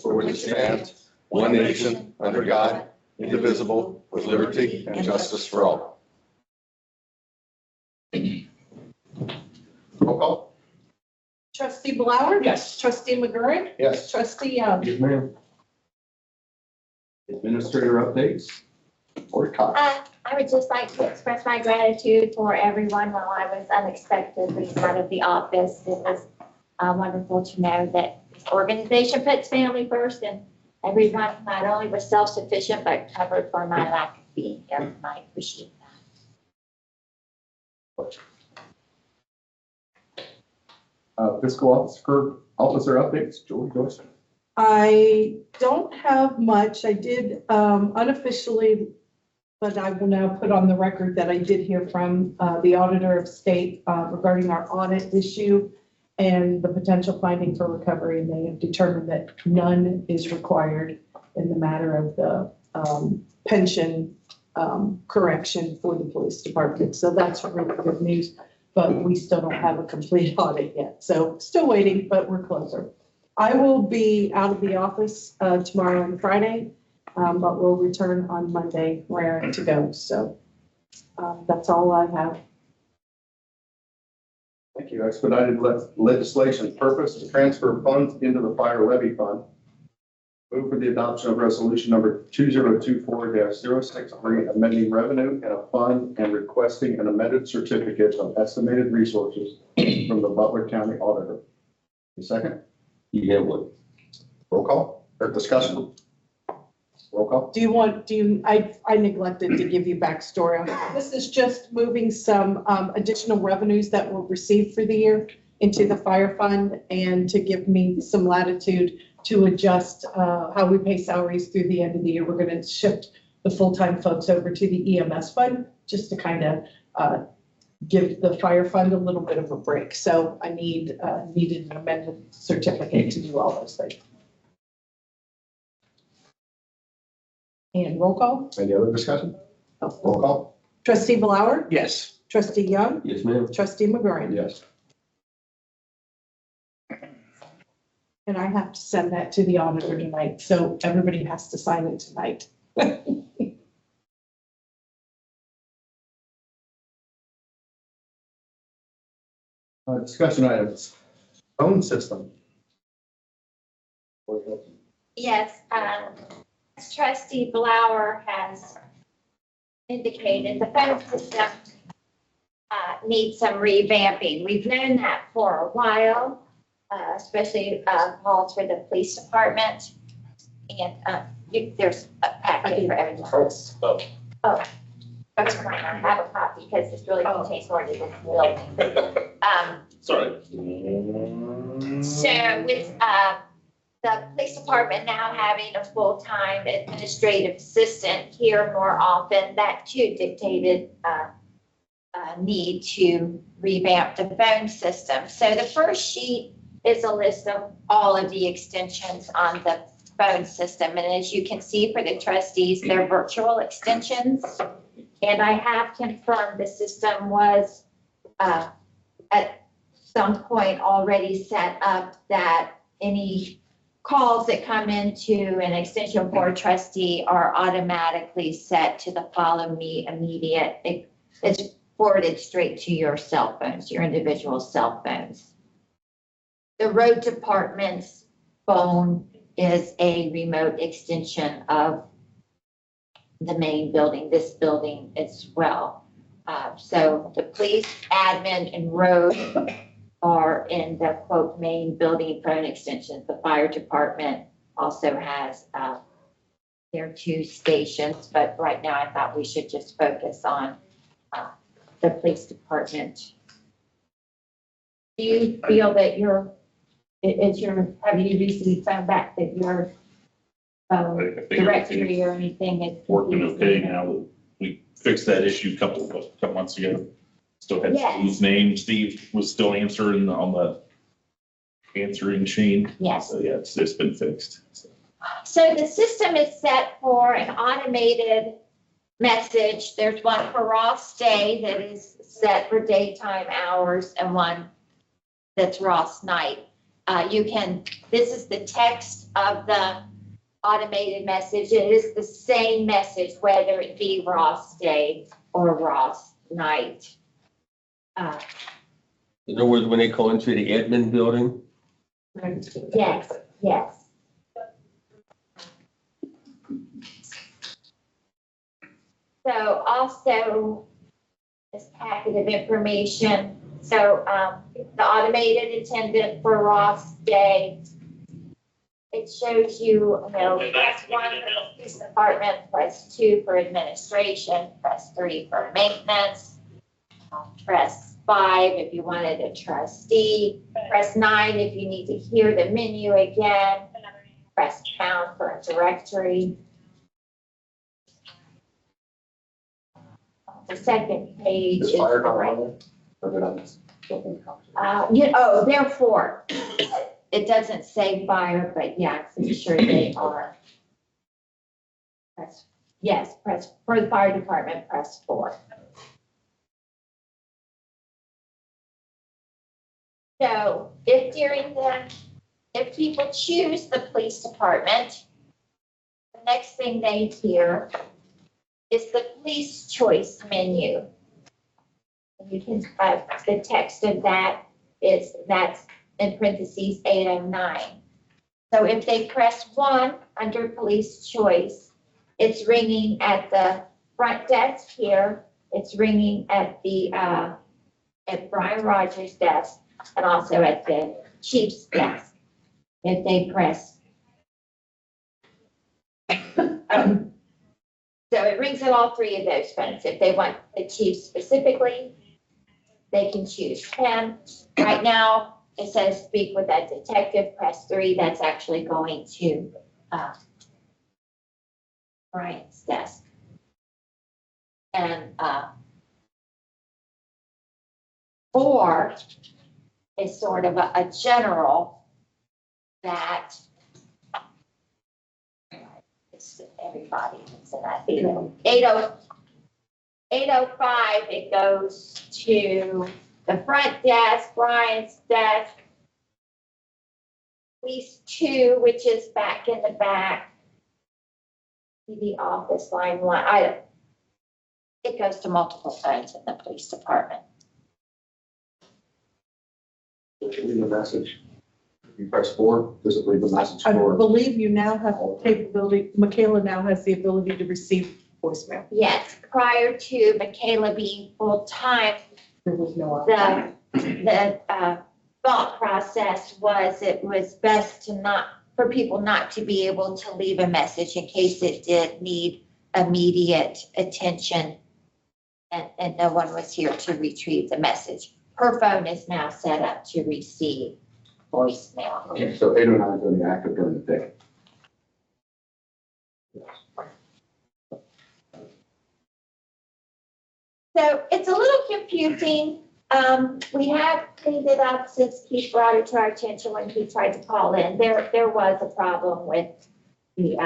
for which it stands, one nation, under God, indivisible, with liberty and justice for all. Roll call. Trustee Blower? Yes. Trustee McGurran? Yes. Trustee Young? Yes, ma'am. Administrator updates. Or Cox. I would just like to express my gratitude for everyone while I was unexpectedly out of the office. It was wonderful to know that this organization puts family first, and everyone not only was self-sufficient, but covered for my lack of being here. And I appreciate that. Fiscal officer updates. Julie Joyce. I don't have much. I did unofficially, but I will now put on the record that I did hear from the auditor of state regarding our audit issue and the potential finding for recovery. And they have determined that none is required in the matter of the pension correction for the police department. So that's really good news, but we still don't have a complete audit yet. So still waiting, but we're closer. I will be out of the office tomorrow and Friday, but we'll return on Monday raring to go. So that's all I have. Thank you. Expedited legislation purpose to transfer funds into the fire levy fund. Move for the adoption of resolution number 2024-063, amending revenue in a fund and requesting an amended certificate of estimated resources from the Butler County Auditor. A second? Yeah, what? Roll call or discussion? Roll call. I neglected to give you backstory on it. This is just moving some additional revenues that were received for the year into the fire fund and to give me some latitude to adjust how we pay salaries through the end of the year. We're going to shift the full-time folks over to the EMS fund just to kind of give the fire fund a little bit of a break. So I needed an amended certificate to do all those things. And roll call. Any other discussion? Oh. Roll call. Trustee Blower? Yes. Trustee Young? Yes, ma'am. Trustee McGurran? Yes. And I have to send that to the auditor tonight, so everybody has to sign it tonight. Discussion items. Phone system. Yes, as Trustee Blower has indicated, the phone system needs some revamping. We've known that for a while, especially calls for the police department. And there's a packet for everyone. Oh, that's fine. I have a copy because this really contains more than this building. Sorry. So with the police department now having a full-time administrative assistant here more often, that too dictated a need to revamp the phone system. So the first sheet is a list of all of the extensions on the phone system. And as you can see for the trustees, they're virtual extensions. And I have confirmed the system was at some point already set up that any calls that come into an extension board trustee are automatically set to the follow me immediate. It's forwarded straight to your cell phones, your individual cell phones. The road department's phone is a remote extension of the main building, this building as well. So the police, admin, and road are in the quote main building phone extensions. The fire department also has their 2 stations, but right now I thought we should just focus on the police department. Do you feel that have you recently found back that your I think directory or anything is working okay now. We fixed that issue a couple months ago. Still had Yes. Steve's name. Steve was still answering on the answering machine. Yes. So yeah, it's been fixed. So the system is set for an automated message. There's one for Ross Day that is set for daytime hours and one that's Ross night. This is the text of the automated message. It is the same message, whether it be Ross Day or Ross Night. In other words, when they go into the admin building, Yes, yes. So also, this packet of information, so, the automated attendant for Ross Day. It shows you, press 1 for the police department, press 2 for administration, press 3 for maintenance, press 5 if you wanted a trustee, press 9 if you need to hear the menu again, press pound for a directory. The second page Is is fire the right. department? Or did I miss something? Therefore, it doesn't say fire, but yeah, I'm pretty sure they are. Press for the fire department, press 4. So if people choose the police department, the next thing they hear is the police choice menu. And you can, the text of that's in parentheses 809. So if they press 1 under police choice, it's ringing at the front desk here. It's ringing at the, at Brian Rogers' desk and also at the chief's desk. If they press. So it rings at all 3 of those phones. If they want the chief specifically, they can choose him. Right now, it says speak with that detective, press 3. That's actually going to Brian's desk. And 4 is sort of a general that it's everybody is in that. 805, it goes to the front desk, Brian's desk. Police 2, which is back in the back. The office line 1. It goes to multiple phones in the police department. Leave the message. If you press 4, does it leave the message I for? believe you now have capability, Michaela now has the ability to receive voicemail. Yes, prior to Michaela being full-time, There was no. the thought process was it was best for people not to be able to leave a message in case it did need immediate attention and no one was here to retrieve the message. Her phone is now set up to receive voicemail. Okay, so 809 is going to be active during the day. So it's a little confusing. We have cleaned it up since Keith brought it to our attention when he tried to call in. There was a problem with the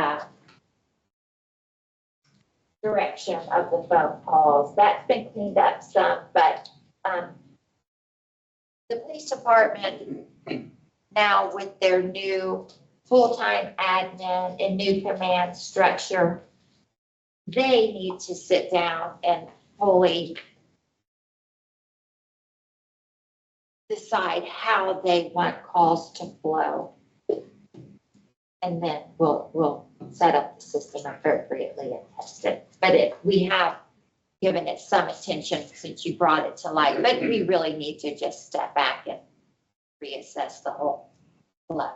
direction of the phone calls. That's been cleaned up some, but the police department now with their new full-time admin and new command structure, they need to sit down and fully decide how they want calls to flow. And then we'll set up the system appropriately and test it. But we have given it some attention since you brought it to light, but we really need to just step back and reassess the whole flow.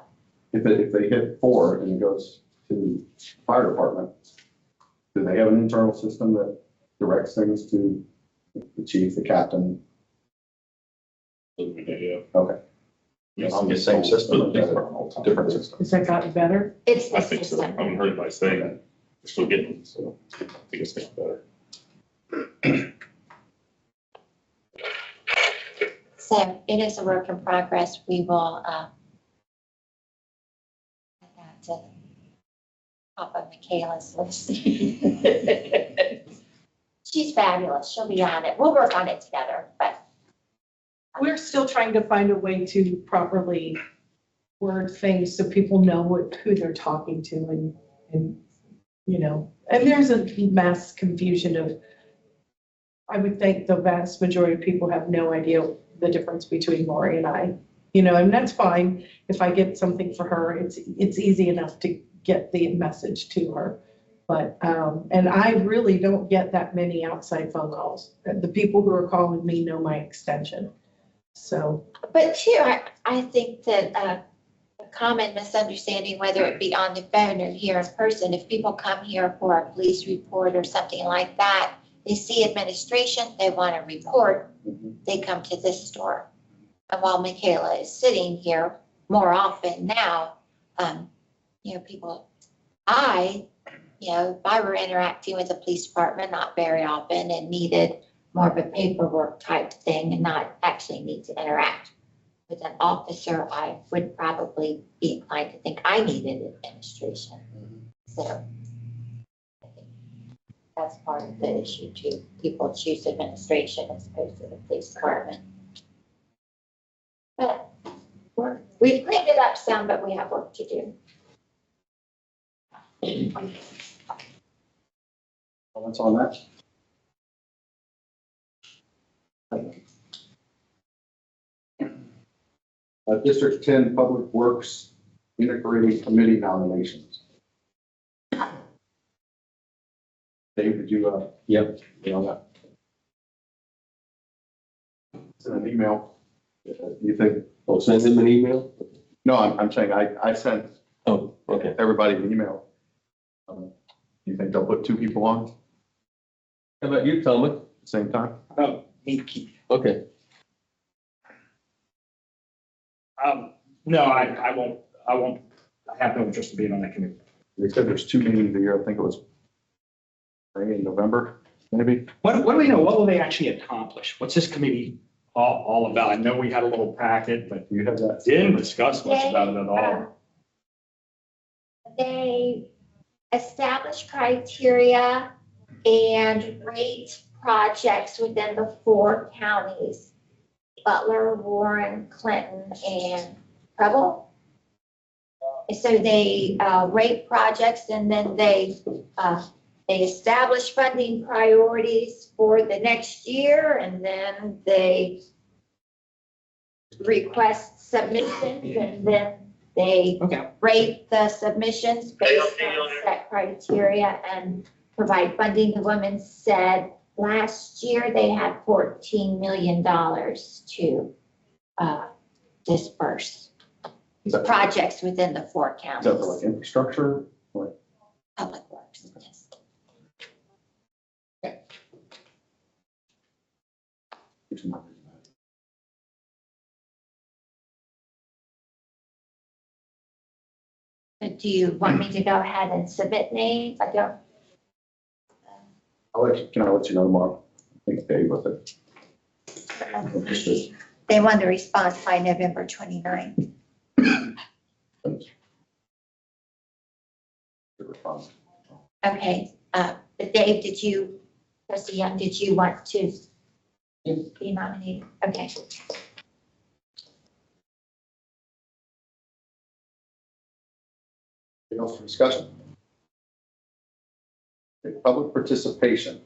If they hit 4 and it goes to fire department, do they have an internal system that directs things to the chief, the captain? Yeah. Okay. On the same system or different system? Has that gotten better? It's I the think so. I system. haven't heard anybody saying that. We're still getting it, so I think it's getting better. So it is a work in progress. We will, I got to pop up Michaela's list. She's fabulous. She'll be on it. We'll work on it together, but We're still trying to find a way to properly word things so people know who they're talking to and, you know, and there's a mass confusion of, I would think the vast majority of people have no idea the difference between Lori and I, you know, and that's fine. If I get something for her, it's easy enough to get the message to her. But, and I really don't get that many outside phone calls. The people who are calling me know my extension. So, But too, I think that a common misunderstanding, whether it be on the phone or here in person, if people come here for a police report or something like that, they see administration, they want to report, they come to this store. And while Michaela is sitting here more often now, you know, people, you know, if I were interacting with the police department, not very often, and needed more of a paperwork type thing and not actually need to interact with an officer, I would probably be inclined to think I needed administration. So I think that's part of the issue too. People choose administration as opposed to the police department. But we've cleaned it up some, but we have work to do. Comments on that? District 10 Public Works Integrating Committee nominations. Dave, did you, Yep. get on that? Send an email. You think, I'll send them an email. no, I'm saying I sent Oh, okay. everybody an email. You think they'll put two people on How about you, Thomas? at the same time? Okay. No, I won't, I have no interest in being on that committee. They said there's 2 meetings a year. I think it was in November, maybe. What do we know? What will they actually accomplish? What's this committee all about? I know we had a little packet, but Do you have that? didn't discuss much about it at all. They establish criteria and rate projects within the 4 counties: Butler, Warren, Clinton, and Preble. So they rate projects, and then they establish funding priorities for the next year, and then they request submissions, and then they Okay. rate the submissions based on set criteria and provide funding. The woman said last year they had $14 million to disperse Is that projects within the 4 is that for counties. like infrastructure? Public Works, yes. But do you want me to go ahead and submit names? I don't. Can I let you know tomorrow? I think Dave with it. Interested. They want the response by November 29th. Good response. Okay, but Dave, Trustee Young, did you want to be nominated? Okay. Anything else for discussion? Okay, public participation.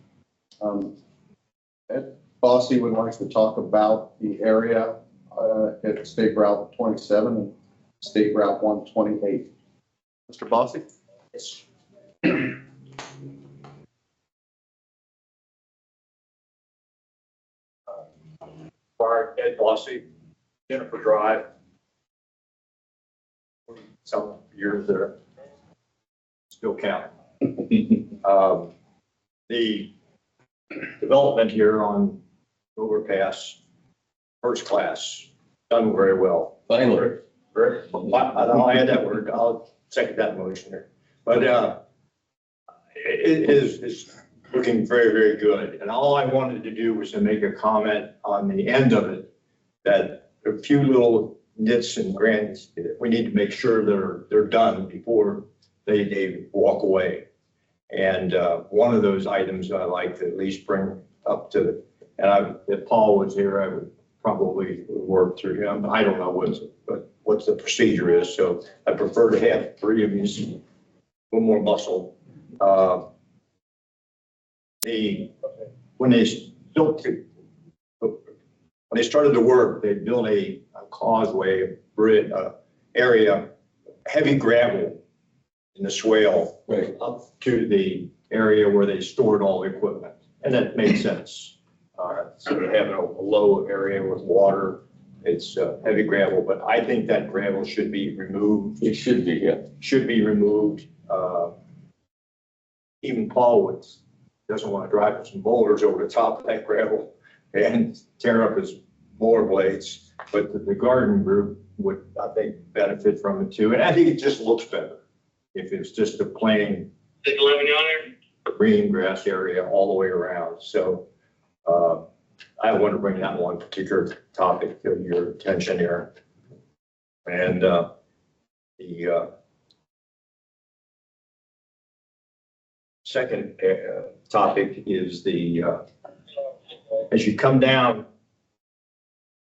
Ed Bossy would like to talk about the area at State Route 27 and State Route 128. Mr. Bossy? Ed Bossy, Jennifer Drive. Some years there. Still counting. The development here on overpass, first class, done very well. Finally. I'll add that word, I'll second that motion there. But it is looking very, very good. And all I wanted to do was to make a comment on the end of it, that a few little nits and grants, we need to make sure they're done before they walk away. And one of those items I like to at least bring up to, and if Paul was here, I would probably work through him. I don't know what what the procedure is. So I prefer to have three of these, a little more muscle. When they built it, when they started the work, they built a causeway, a bridge, area, heavy gravel in the swale Right. up to the area where they stored all the equipment. And that makes sense. So they're having a low area with water, it's heavy gravel, but I think that gravel should be removed, It should be, yeah. should be removed. Even Paul doesn't want to drive some boulders over the top of that gravel and tear up his mower blades. But the garden group would, I think, benefit from it too. And I think it just looks better if it's just a plain green grass area all the way around. So I want to bring that one particular topic to your attention here. And the second topic is as you come down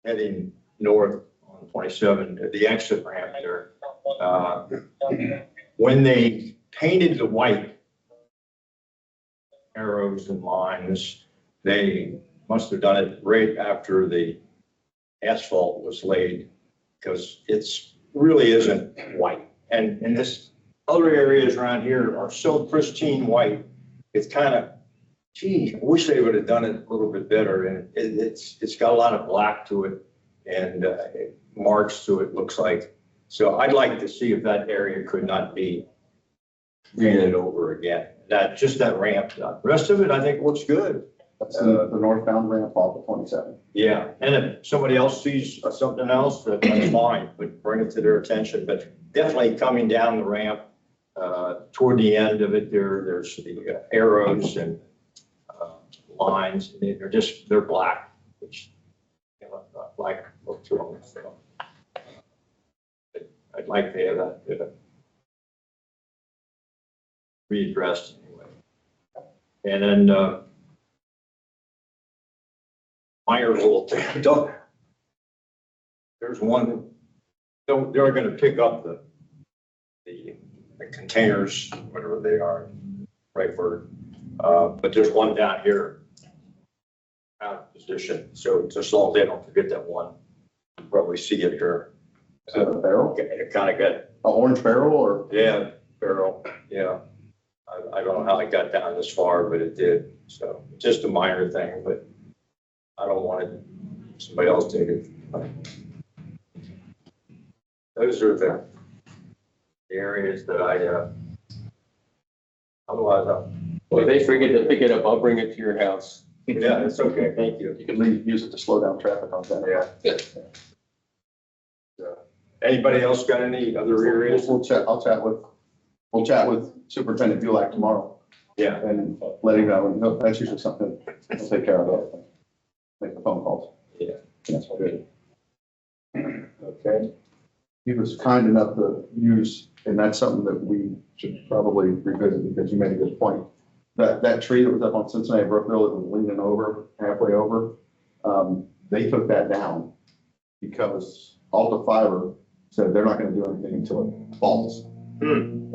heading north on 27, the exit ramp there, when they painted the white arrows and lines, they must have done it right after the asphalt was laid, because it's really isn't white. And this other areas around here are so pristine white, it's kind of, gee, I wish they would have done it a little bit better. And it's got a lot of black to it and marks to it, looks like. So I'd like to see if that area could not be painted over again. Just that ramp. The rest of it, I think, looks good. That's the northbound ramp off of 27. Yeah, and if somebody else sees something else, that's fine, but bring it to their attention. But definitely coming down the ramp, toward the end of it, there's the arrows and lines. They're black, which, black look to them. So I'd like to have that readdressed anyway. And then minor little thing. There's one, they're going to pick up the containers, whatever they are, right for, but there's one down here out of position. So just as long as they don't forget that one, you'll probably see it here. Is that a barrel? It kind of got, An orange barrel or? yeah, barrel, yeah. I don't know how it got down this far, but it did. So just a minor thing, but I don't want somebody else to take it. Those are the areas that otherwise, Well, if they forget to pick it up, I'll bring it to your house. yeah, it's okay. Thank you. You can use it to slow down traffic on that. Yeah. Anybody else got any other areas? We'll chat with Superintendent Bulak tomorrow Yeah. and let him know. And that's usually something he'll take care of. Make the phone calls. Yeah. That's good. Okay. He was kind enough to use, and that's something that we should probably revisit because you made a good point. That tree that was up on Cincinnati Brookville that was leaning over, halfway over, they took that down because Alta Fiber said they're not gonna do anything until it falls. And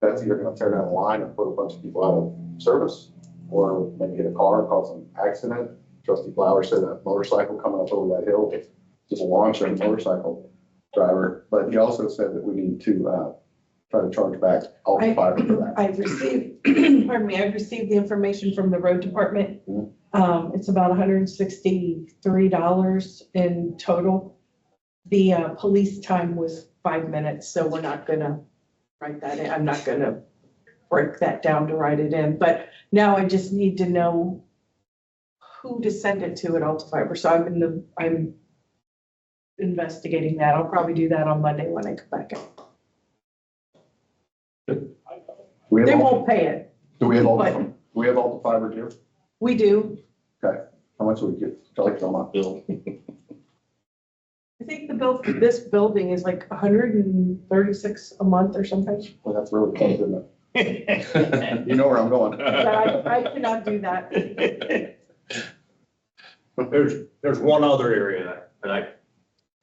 that's either gonna tear down a line and put a bunch of people out of service, or maybe hit a car and cause an accident. Trustee Flower said that motorcycle coming up over that hill, just a launcher and motorcycle driver. But he also said that we need to try to charge back Alta Fiber for that. I've received, pardon me, I've received the information from the road department. It's about $163 in total. The police time was 5 minutes, so we're not gonna write that in. I'm not gonna break that down to write it in, but now I just need to know who to send it to at Alta Fiber. So I'm investigating that. I'll probably do that on Monday when I come back. We They have, won't pay it. do we have but- Alta, we have Alta Fiber here? We do. How much would we get? Like on my bill? I think the bill for this building is like 136 a month or something. Well, that's really close, isn't it? You know where I'm going. Yeah, I cannot do that. There's one other area that I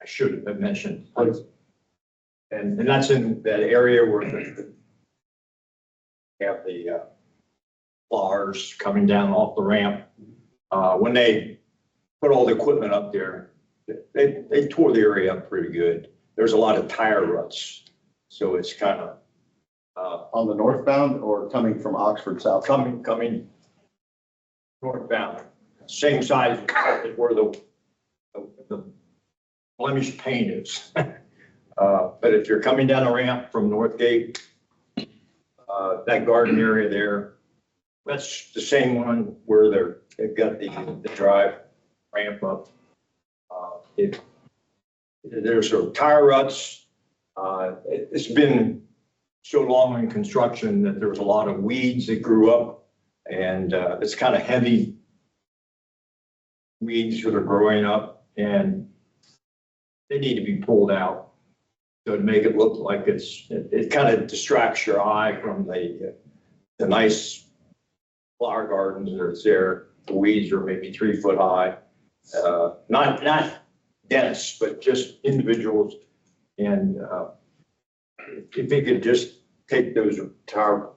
I should have mentioned. And that's in that area where have the flowers coming down off the ramp. When they put all the equipment up there, they tore the area up pretty good. There's a lot of tire ruts. So it's kind of On the northbound or coming from Oxford south? coming northbound, same size as where the blemish paint is. But if you're coming down a ramp from Northgate, that garden area there, that's the same one where they've got the drive ramp up. There's sort of tire ruts. It's been so long in construction that there was a lot of weeds that grew up, and it's kind of heavy weeds that are growing up, and they need to be pulled out. So to make it look like it kind of distracts your eye from the nice flower gardens that's there. The weeds are maybe 3 foot high, not dense, but just individuals. And if they could just take those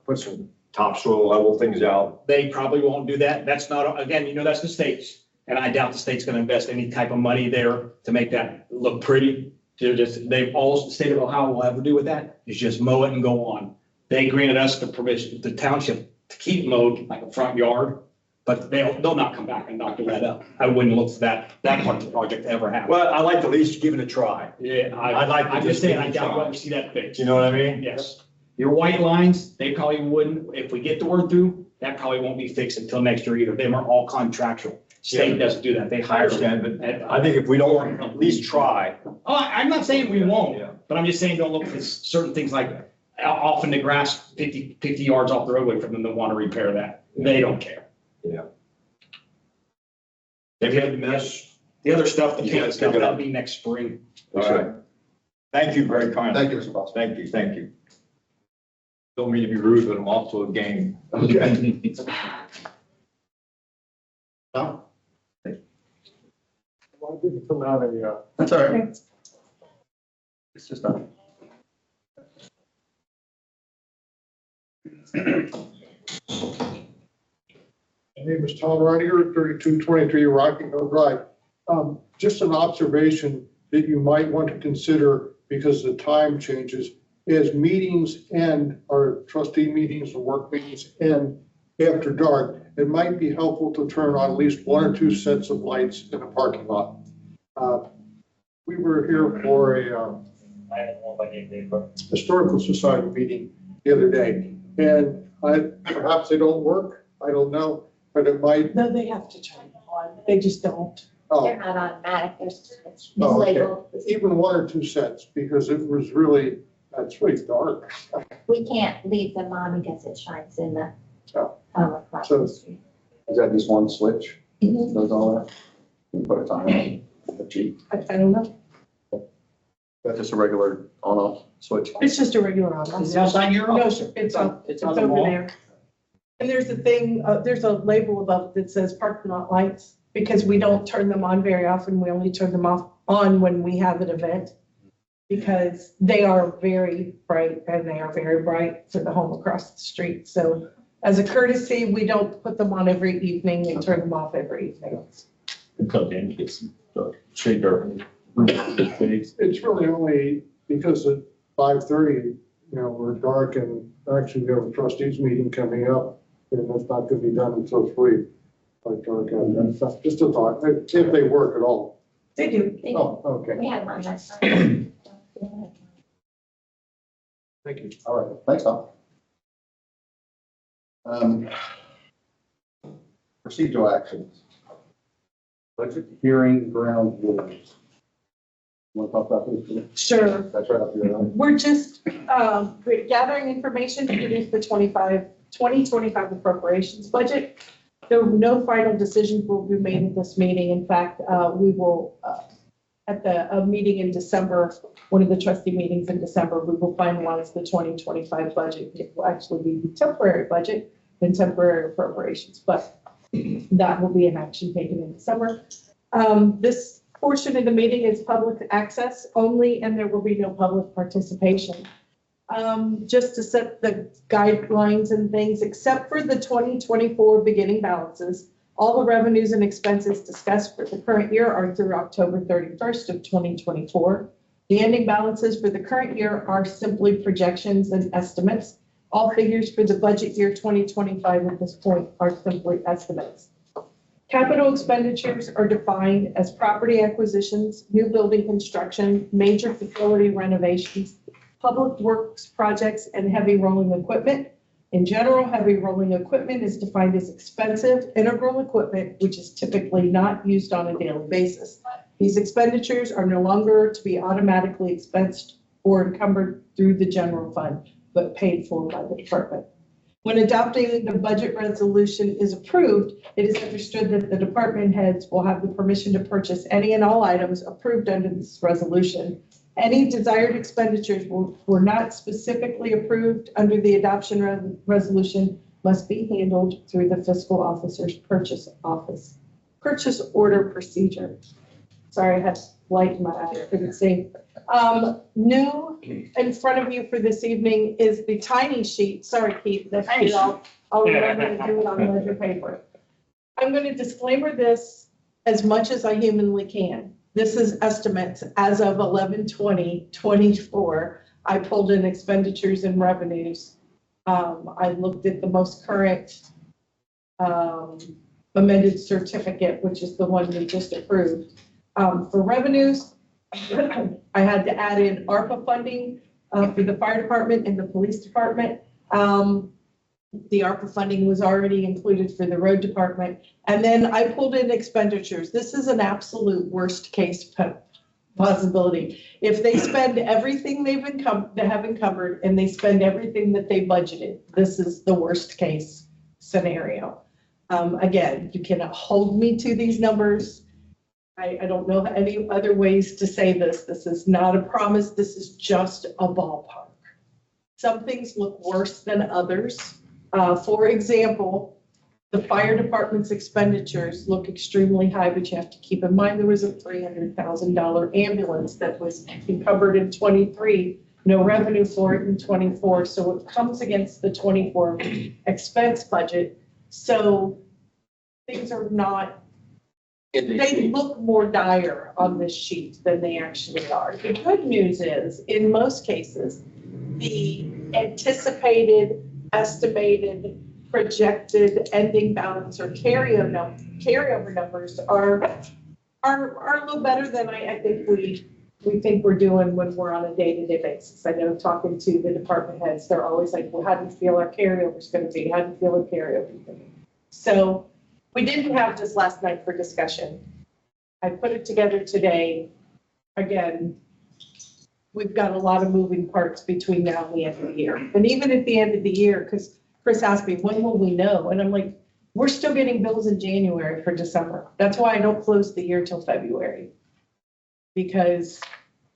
put some topsoil level things out. They probably won't do that. That's not, again, you know, that's the states. And I doubt the state's gonna invest any type of money there to make that look pretty. The state of Ohio will ever do with that is just mow it and go on. They granted us the permission, the township, to keep mowed like a front yard, but they'll not come back and knock that up. I wouldn't look for that part of the project to ever happen. Well, I'd like to at least give it a try. Yeah, I'd like to I'm just just saying, give it I a doubt try. we'll ever see that fixed. You know what I mean? Yes. Your white lines, they probably wouldn't, if we get the word through, that probably won't be fixed until next year either. Them are all contractual. State doesn't do that. They I hire. understand, but I think if we don't at least try. Oh, I'm not saying we Yeah. won't, but I'm just saying don't look for certain things like off in the grass, 50 yards off the roadway from them that want to repair that. They don't care. Yeah. They've had the mess. The other stuff, the You paint gotta stuff, pick it up. that'll be next spring. All right. Thank you very kindly. Thank you, Mr. Foster. Thank you. Don't mean to be rude, but I'm off to a game. Okay. Tom? Why didn't come out a, That's all right. It's just not. my name is Tom Reiniger, 3223 Rocky Hill Drive. Just an observation that you might want to consider because the time changes. As meetings end, or trustee meetings or work meetings end after dark, it might be helpful to turn on at least 1 or 2 sets of lights in the parking lot. We were here for a historical society meeting the other day, and perhaps they don't work, I don't know, but it might. No, they have to turn it on. They just don't. They're not automatic, it's Oh, okay. mislabeled. Even 1 or 2 sets, because it's really dark. We can't leave them on because it shines in the Oh. home across So- the street. Is that just one switch? Mhm. Does all that? You put a time on the cheap. I don't know. That's just a regular on-off switch. It's just a regular on. Is it outside your No, office? sir, it's up, It's it's on the over wall? there. And there's a thing, there's a label above it that says parking lot lights, because we don't turn them on very often. We only turn them on when we have an event. Because they are very bright, and they are very bright for the home across the street. So as a courtesy, we don't put them on every evening and turn them off every evening. Come in, get some shade dark. It's really only because at 5:30, we're dark, and actually we have a trustees meeting coming up, and that's not gonna be done until 3. Like dark out, that's just a thought, if they work at all. They do. Oh, okay, We had one last time. thank you. All right, thanks, Tom. Procedural actions. Budget hearing ground rules. Want to talk about this? Julie? Sure. That's right up here. Right? We're just we're gathering information to produce the 2025 appropriations budget. No final decisions will be made at this meeting. In fact, we will, at the meeting in December, one of the trustee meetings in December, we will finalize the 2025 budget. It will actually be the temporary budget and temporary appropriations, but that will be an action taken in December. This portion of the meeting is public access only, and there will be no public participation. Just to set the guidelines and things, except for the 2024 beginning balances, all the revenues and expenses discussed for the current year are through October 31st of 2024. The ending balances for the current year are simply projections and estimates. All figures for the budget year 2025 at this point are simply estimates. Capital expenditures are defined as property acquisitions, new building construction, major facility renovations, public works projects, and heavy rolling equipment. In general, heavy rolling equipment is defined as expensive integral equipment, which is typically not used on a daily basis. These expenditures are no longer to be automatically expensed or encumbered through the general fund, but paid for by the department. When adopting the budget resolution is approved, it is understood that the department heads will have the permission to purchase any and all items approved under this resolution. Any desired expenditures were not specifically approved under the adoption resolution must be handled through the fiscal officer's purchase order procedure. Sorry, I had light in my eye, I couldn't see. New in front of you for this evening is the tiny sheet. Sorry, Keith, that's I'll remember to do it on ledger paper. I'm going to disclaimer this as much as I humanly can. This is estimates as of 11/20/24. I pulled in expenditures and revenues. I looked at the most current amended certificate, which is the one we just approved. For revenues, I had to add in ARPA funding for the fire department and the police department. The ARPA funding was already included for the road department. And then I pulled in expenditures. This is an absolute worst case possibility. If they spend everything they have encumbered and they spend everything that they budgeted, this is the worst case scenario. Again, you cannot hold me to these numbers. I don't know any other ways to say this. This is not a promise. This is just a ballpark. Some things look worse than others. For example, the fire department's expenditures look extremely high, but you have to keep in mind there was a $300,000 ambulance that was encumbered in 23, no revenue for it in 24. So it comes against the 24 expense budget. So things are not, they look more dire on this sheet than they actually are. The good news is, in most cases, the anticipated, estimated, projected ending balance or carryover numbers are a little better than I think we think we're doing when we're on a day-to-day basis. I know talking to the department heads, they're always like, well, how do you feel our carryover is going to be? How do you feel our carryover is going to be? So we didn't have this last night for discussion. I put it together today. Again, we've got a lot of moving parts between now and the end of the year. And even at the end of the year, because Chris asked me, when will we know? And I'm like, we're still getting bills in January for December. That's why I don't close the year till February. Because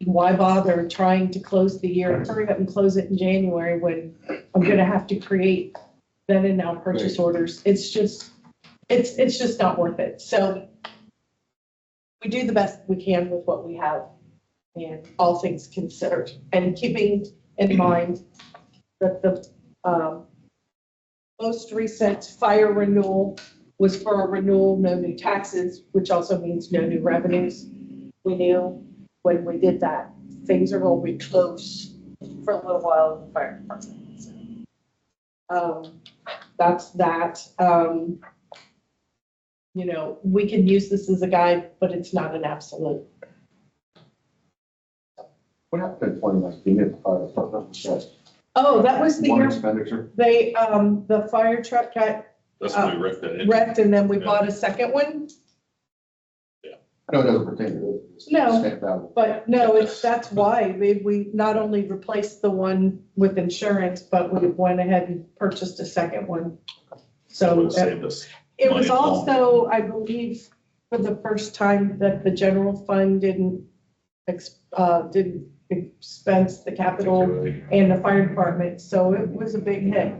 why bother trying to close the year, hurry up and close it in January when I'm going to have to create then and now purchase orders. It's just not worth it. So we do the best we can with what we have, and all things considered, and keeping in mind that the most recent fire renewal was for a renewal, no new taxes, which also means no new revenues. We knew when we did that, things are going to be close for a little while in the fire department. So, that's that. You know, we can use this as a guide, but it's not an absolute. What happened in 2019 at the fire department? Oh, that was the One year expenditure? they, the fire truck got That's when we wrecked that engine. wrecked, and then we Yeah. bought a second one. No, it doesn't pertain to this. No. Stamp out. But no, that's why we not only replaced the one with insurance, but we went ahead and purchased a second one. So Would've saved us. it was money. also, I believe, for the first time that the general fund didn't expense the capital and the fire department. So it was a big hit.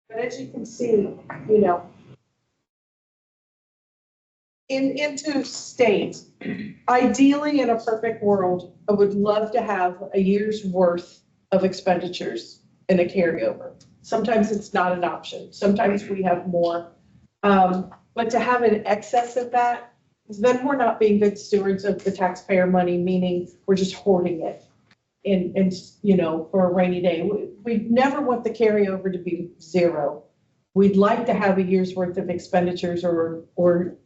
But as you can see, you know, into state, ideally, in a perfect world, I would love to have a year's worth of expenditures in a carryover. Sometimes it's not an option. Sometimes we have more. But to have an excess of that, then we're not being good stewards of the taxpayer money, meaning we're just hoarding it in, you know, for a rainy day. We never want the carryover to be zero. We'd like to have a year's worth of expenditures or,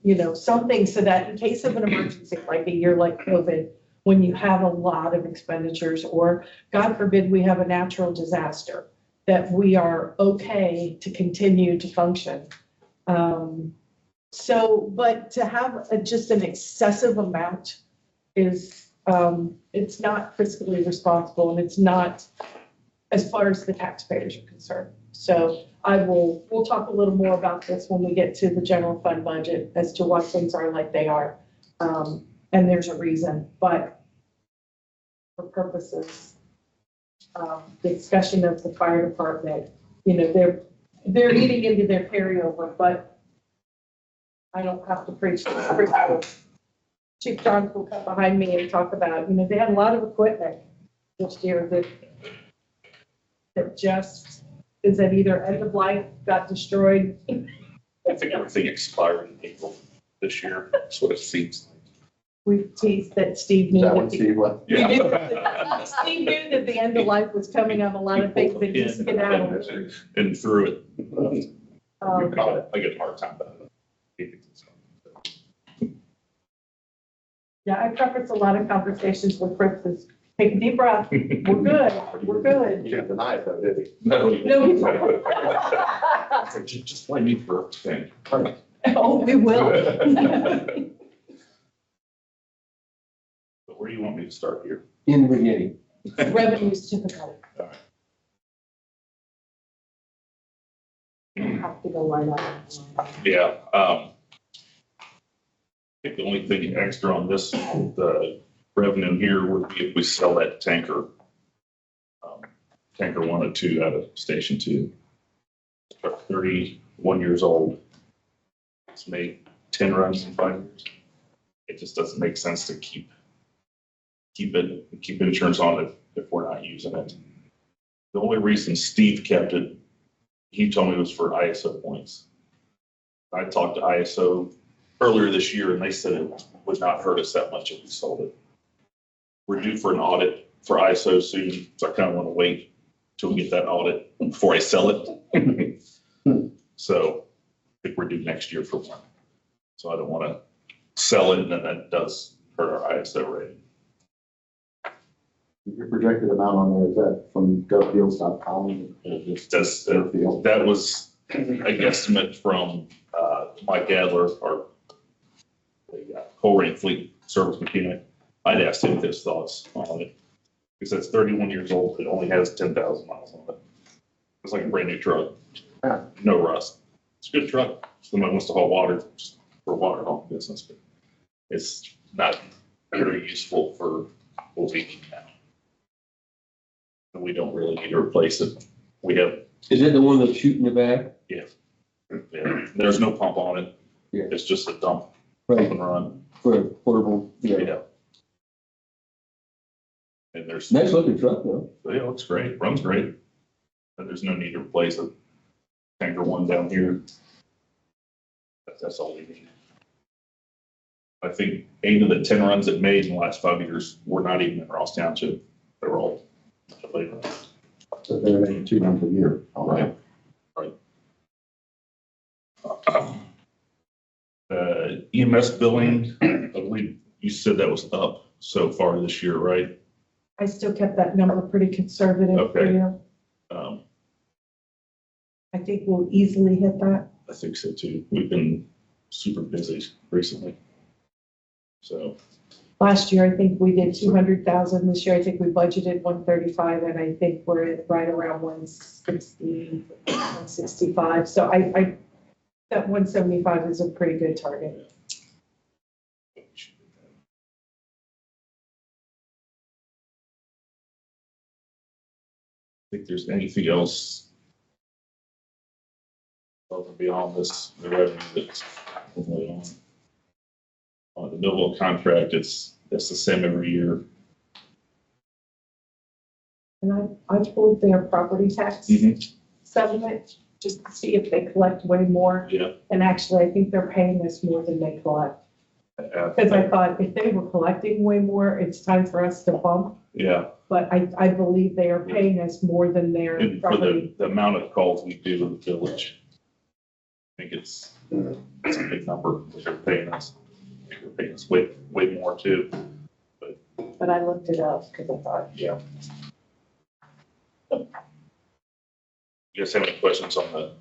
you know, something so that in case of an emergency, like a year like COVID, when you have a lot of expenditures, or God forbid, we have a natural disaster, that we are okay to continue to function. But to have just an excessive amount is, it's not fiscally responsible, and it's not as far as the taxpayers are concerned. So we'll talk a little more about this when we get to the general fund budget as to why things are like they are. And there's a reason, but for purposes, the discussion of the fire department, you know, they're eating into their carryover, but I don't have to preach this. Chief John will come behind me and talk about, you know, they had a lot of equipment this year that just is at either end of life, got destroyed. I think everything expired in April this year. That's what it seems like. We teased that Steve Is knew that that when Steve left? we knew that- Steve knew that the end of life was coming on a lot of things that just get out. And through it. Um, I get a hard time about it. Yeah, I preface a lot of conversations with Fritz is take a deep breath. We're good. We're good. He didn't deny it though, did he? No. No, Just blame me for everything. Oh, we will. But where do you want me to start here? In the beginning. Revenues typical. Have to go line up. Yeah, I think the only thing extra on this, the revenue here would be if we sell that tanker. Tanker 102 out of Station 2. It's about 31 years old. It's made 10 runs in 5 years. It just doesn't make sense to keep insurance on it if we're not using it. The only reason Steve kept it, he told me it was for ISO points. I talked to ISO earlier this year and they said it would not hurt us that much if we sold it. We're due for an audit for ISO soon, so I kind of want to wait till we get that audit before I sell it. So I think we're due next year for one. So I don't want to sell it and then that does hurt our ISO rating. Your projected amount on there, is that from govdeals.com or just That's, Fairfield? that was a guesstimate from Mike Adler, our Colerain Fleet Service Mechanic. I'd asked him his thoughts on it. Because it's 31 years old, it only has 10,000 miles on it. It's like a brand new truck, Yeah. no rust. It's a good truck. Somebody wants to haul water for water hauling business, but it's not very useful for what we need now. And we don't really need to replace it. We have, Is it the one that's shooting the back? yeah, there's no pump on it. Yeah. It's just a dump Right, and run. for a portable, yeah. Yeah. And there's, Nice looking truck though. it looks great, runs great. But there's no need to replace it. Tanker 1 down here. That's all we need. I think 8 of the 10 runs it made in the last 5 years were not even in Ross Township. They were all. So they're making 2 runs a year. All right. EMS billing, I believe you said that was up so far this year, right? I still kept that number pretty conservative for Okay. you. Um, I think we'll easily hit that. I think so too. We've been super busy recently. So, Last year, I think we did 200,000. This year, I think we budgeted 135, and I think we're at right around 160, 165. So that 175 is a pretty good target. think there's anything else above and beyond this, the revenue that's going on. The Millville contract, it's the same every year. And I pulled their property tax Mhm. settlement just to see if they collect way more. Yeah. And actually, I think they're paying us more than they collect. Because I thought if they were collecting way more, it's time for us to bump. Yeah, But I believe they are paying us more than their and for property. the amount of calls we do in the village, I think it's a big number that they're paying us. They're paying us way more too. But I looked it up because I thought, Yeah. You guys have any questions on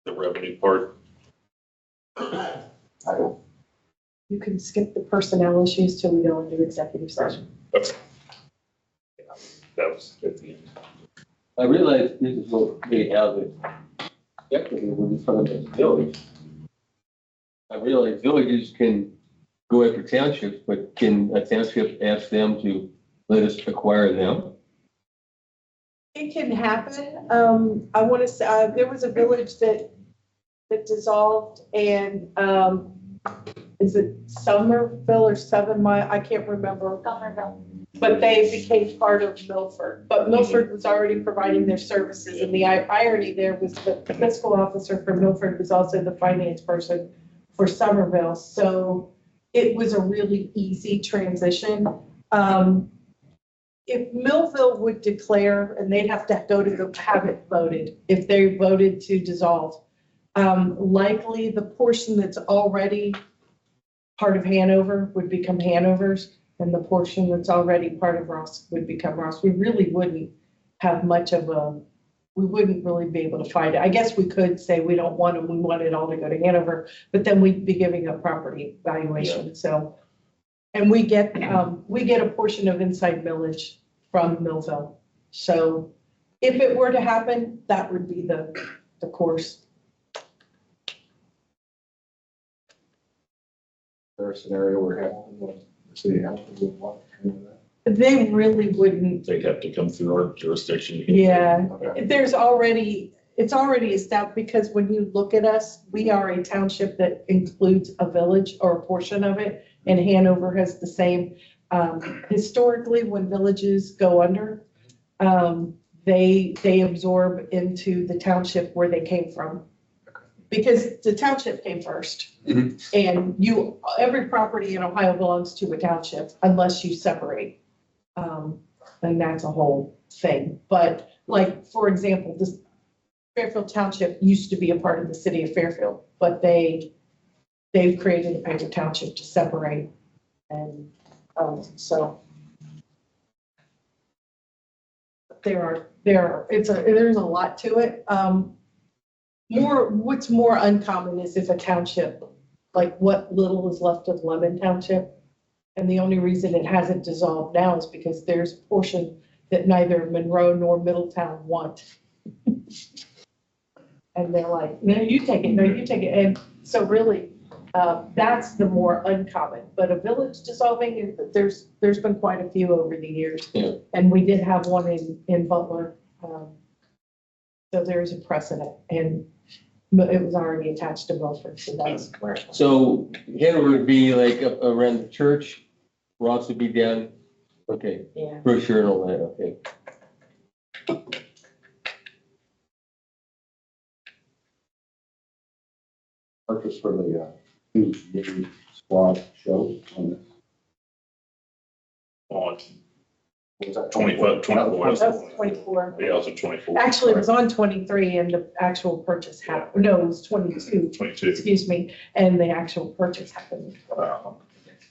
the revenue part? I don't. you can skip the personnel issues till we go into executive session. Okay. Yeah, that was at the end. I realize this is what they have it. Technically, we're in front of the village. I realize villages can go after townships, but can a township ask them to let us acquire them? It can happen. I want to say, there was a village that dissolved and, is it Somerville or 7 Mile? I can't remember. Somerville. But they became part of Milford. But Milford was already providing their services. And the irony there was the fiscal officer for Milford was also the finance person for Somerville. So it was a really easy transition. If Millville would declare, and they'd have to go to have it voted, if they voted to dissolve, likely the portion that's already part of Hanover would become Hanover's, and the portion that's already part of Ross would become Ross. We really wouldn't have much of we wouldn't really be able to find it. I guess we could say we don't want them, we want it all to go to Hanover, but then we'd be giving up property valuation, so. And we get a portion of inside millage from Millville. So if it were to happen, that would be the course. There a scenario where Hamilton was, the city of Hamilton would want to do that? They really wouldn't. They'd have to come through our jurisdiction. Yeah, Okay. it's already established because when you look at us, we are a township that includes a village or a portion of it, and Hanover has the same. Historically, when villages go under, they absorb into the township where they came from. Because the township came first. Mhm. And every property in Ohio belongs to a township unless you separate. And that's a whole thing. But like, for example, this Fairfield Township used to be a part of the city of Fairfield, but they've created a paper township to separate. And, so there's a lot to it. What's more uncommon is if a township, like what little is left of Lemon Township. And the only reason it hasn't dissolved now is because there's a portion that neither Monroe nor Middletown want. And they're like, no, you take it, no, you take it. And so really, that's the more uncommon. But a village dissolving, there's been quite a few over the years. Yeah. And we did have one in Butler. So there's a precedent, and it was already attached to Milford, so that's where. So Hanover would be like up around the church, Ross would be down, okay, Yeah. brochure and all that, okay. Purchase for the new squad show on this. On Was that 24? That was 24. Yeah, it was a 24. Actually, it was on 23 and the actual purchase happened, no, it was 22, 22. excuse me, and the actual purchase happened.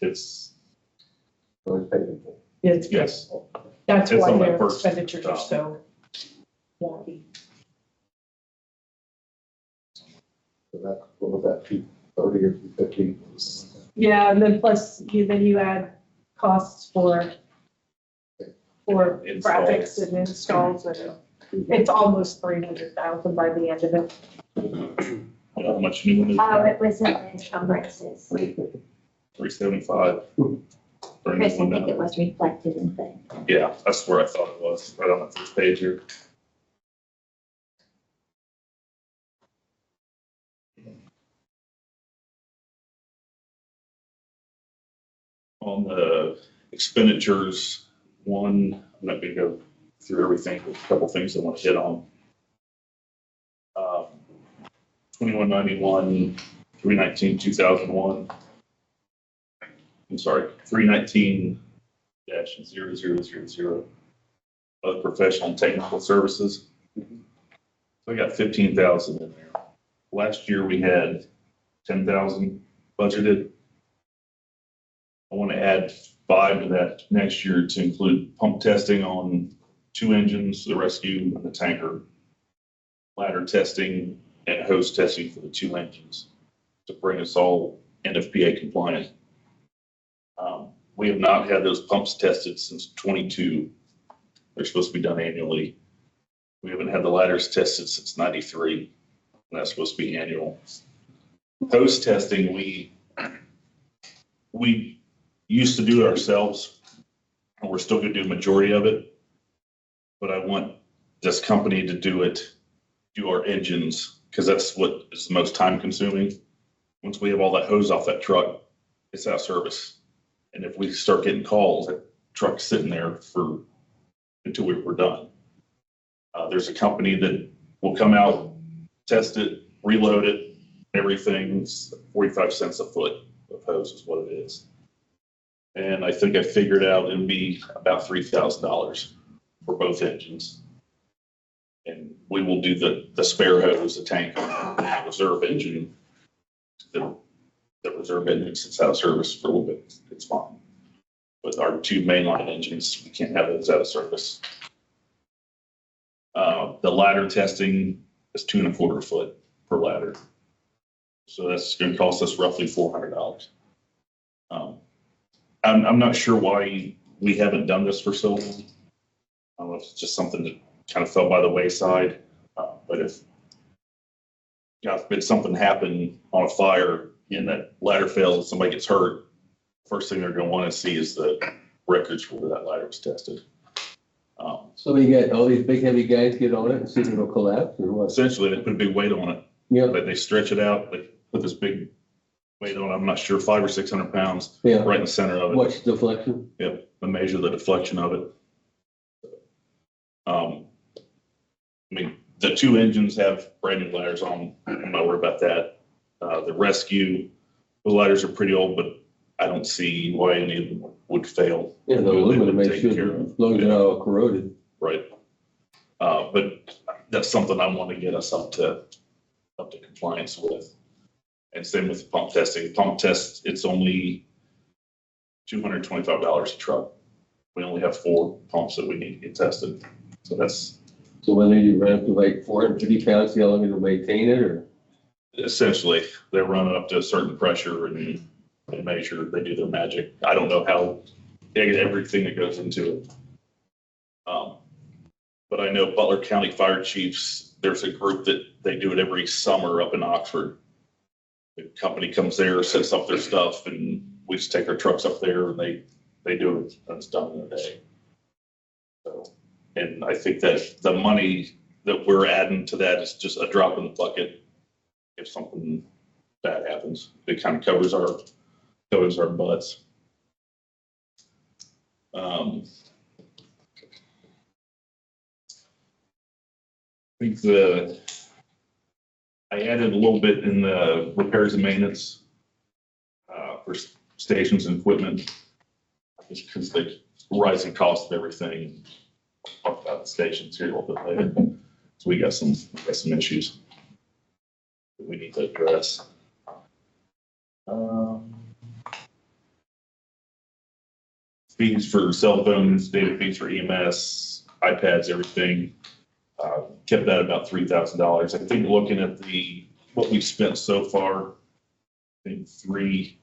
It's, So it's paid for. It's, yes, that's It's why on that their first expenditures are job. so wonky. So that, what was that, 230 or 250? Yeah, and then plus, then you add costs for graphics and installs, and it's almost 300,000 by the end of it. how much new one is Oh, it? it was in the encumbrances. 375. For a new Chris, I one think now. it was reflected in the. Yeah, that's where I thought it was, right on the first page here. On the expenditures, one, I'm not gonna go through everything, there's a couple things I want to hit on. 2191, 319, 2001. I'm sorry, 319-0000. Other professional and technical services. So we got 15,000 in there. Last year we had 10,000 budgeted. I want to add 5 to that next year to include pump testing on 2 engines, the rescue and the tanker, ladder testing and hose testing for the 2 engines to bring us all NFPA compliant. We have not had those pumps tested since 22. They're supposed to be done annually. We haven't had the ladders tested since 93, and that's supposed to be annual. Hose testing, we used to do it ourselves, and we're still gonna do a majority of it. But I want this company to do our engines, because that's what is the most time consuming. Once we have all that hose off that truck, it's out of service. And if we start getting calls, that truck's sitting there until we're done. There's a company that will come out, test it, reload it, everything's 45 cents a foot of hose is what it is. And I think I figured out it'd be about $3,000 for both engines. And we will do the spare hose, the tank, the reserve engine. The reserve engine sits out of service for a little bit, it's fine. But our 2 mainline engines, we can't have those out of service. The ladder testing is 2.25 foot per ladder. So that's going to cost us roughly $400. I'm not sure why we haven't done this for so long. I don't know if it's just something that kind of fell by the wayside. But if, God forbid, something happened on a fire and that ladder fails, somebody gets hurt, first thing they're going to want to see is the records for where that ladder was tested. So you got all these big heavy guys get on it and see if it'll collapse or what? Essentially, they put a big weight on it. Yeah, They stretch it out, they put this big weight on it, I'm not sure, 500 or 600 pounds, yeah. right in the center of it. Watch the deflection. Yep, to measure the deflection of it. I mean, the 2 engines have brand new ladders on, I'm not worried about that. The rescue, the ladders are pretty old, but I don't see why any of them would fail. Yeah, the They aluminum would makes take sure care of as it. long as they're not all corroded. Right. But that's something I want to get us up to compliance with. And same with the pump testing. Pump test, it's only $225 a truck. We only have 4 pumps that we need to get tested. So that's So when they do run up to like 450 pounds, see how long it'll maintain it, or? essentially, they're running up to a certain pressure and they measure, they do their magic. I don't know how, everything that goes into it. But I know Butler County Fire Chiefs, there's a group that they do it every summer up in Oxford. The company comes there, sets up their stuff, and we just take our trucks up there and they do it, and it's done in a day. So, and I think that the money that we're adding to that is just a drop in the bucket if something bad happens. It kind of covers our butts. I think I added a little bit in the repairs and maintenance for stations and equipment, just because the rising cost of everything. Talk about the stations here a little bit later. So we got some issues that we need to address. Fees for cell phones, data fees for EMS, iPads, everything. Kept that about $3,000. I think looking at what we've spent so far, I think 3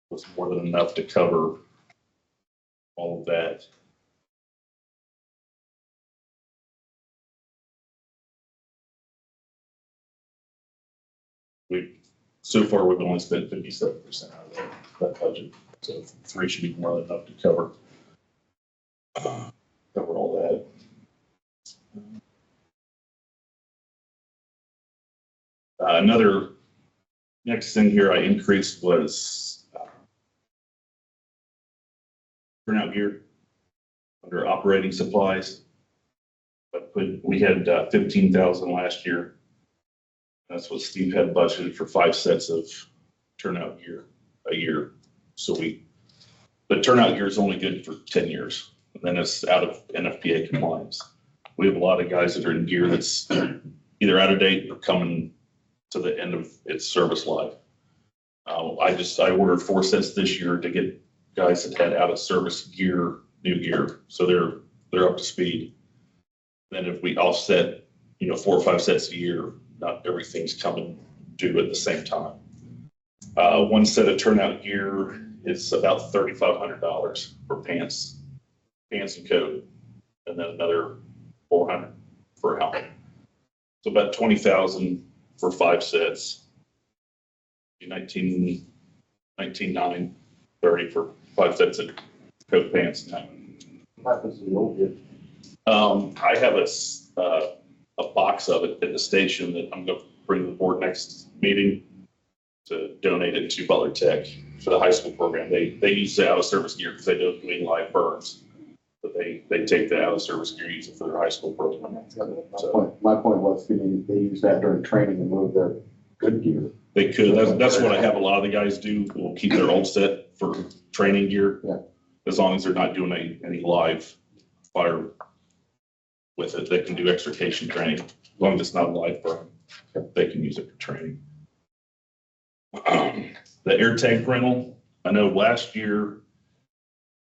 was more than enough to cover all of that. So far, we've only spent 57% out of that budget. So 3 should be more than enough to cover all that. Another next thing here I increased was turnout gear under operating supplies. We had 15,000 last year. That's what Steve had budgeted for 5 sets of turnout gear a year. So the turnout gear is only good for 10 years. And then it's out of NFPA compliance. We have a lot of guys that are in gear that's either out of date or coming to the end of its service life. I ordered 4 sets this year to get guys that had out of service gear, new gear. So they're up to speed. Then if we offset, 4 or 5 sets a year, not everything's coming due at the same time. 1 set of turnout gear is about $3,500 for pants and coat, and then another $400 for a helmet. So about $20,000 for 5 sets. 19,930 for 5 sets of coat, pants, and helmet. Happens to the old kid. I have a box of it at the station that I'm going to bring to the board next meeting to donate it to Butler Tech for the high school program. They use the out of service gear because they don't do any live burns, but they take the out of service gear, use it for their high school program. My point was, they use that during training and move their good gear. They could. That's what I have a lot of the guys do. Will keep their old set for training gear. Yeah. As long as they're not doing any live fire with it, they can do extrication training. As long as it's not a live burn, they can use it for training. The air tank rental, I know last year,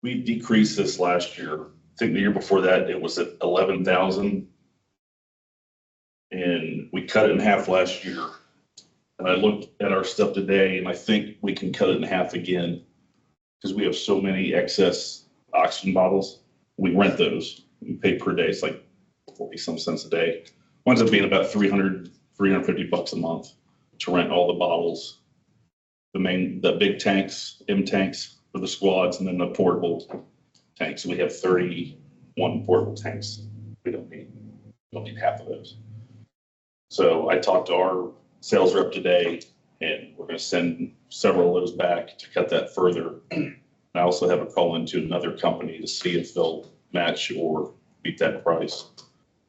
we decreased this last year. I think the year before that, it was at 11,000. And we cut it in half last year. And I looked at our stuff today and I think we can cut it in half again because we have so many excess oxygen bottles. We rent those. We pay per day. It's like 40 some cents a day. Winds up being about $350 a month to rent all the bottles. The big tanks, M tanks for the squads, and then the portable tanks. We have 31 portable tanks. We don't need half of those. So I talked to our sales rep today, and we're going to send several of those back to cut that further. I also have a call into another company to see if they'll match or beat that price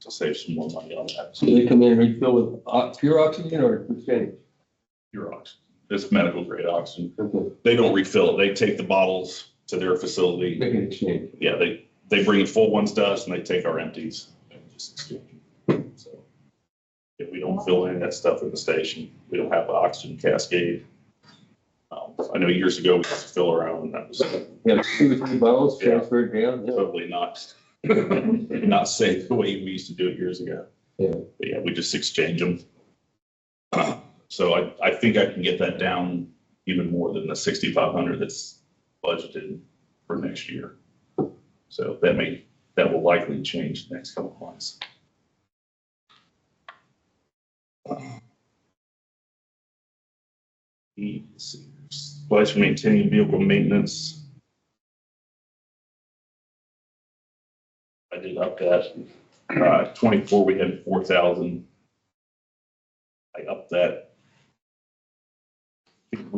to save some more money on that. So they come in and refill with pure oxygen or percentage? Pure oxygen. It's medical grade oxygen. Okay. They don't refill it. They take the bottles to their facility. Make an exchange. Yeah, they bring the full ones to us and they take our empties. And just exchange them. So if we don't fill any of that stuff in the station, we don't have an oxygen cascade. I know years ago we used to fill our own. That was Yeah, 2 or 3 bottles Yeah. transferred down. Yeah. totally not safe the way we used to do it years ago. Yeah. But yeah, we just exchange them. So I think I can get that down even more than the 6,500 that's budgeted for next year. So that will likely change the next couple of months. Let's see. Supplies for maintaining vehicle maintenance. I did up that. 24, we had 4,000. I upped that. I think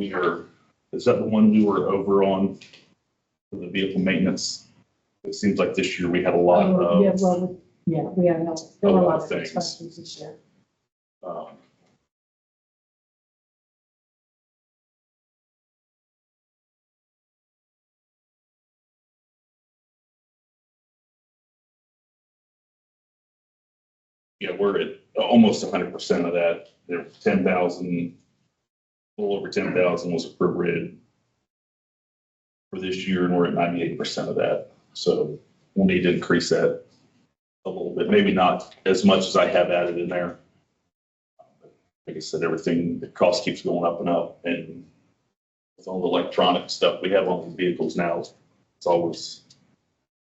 is that the one we were over on for the vehicle maintenance? It seems like this year we had a lot of. Yeah, well, yeah, we have, there were a lot of things. expenses this year. Yeah, we're at almost 100% of that. There 10,000, a little over 10,000 was appropriated for this year, and we're at 98% of that. So we'll need to increase that a little bit, maybe not as much as I have added in there. Like I said, the cost keeps going up and up, and with all the electronic stuff we have on the vehicles now, it's always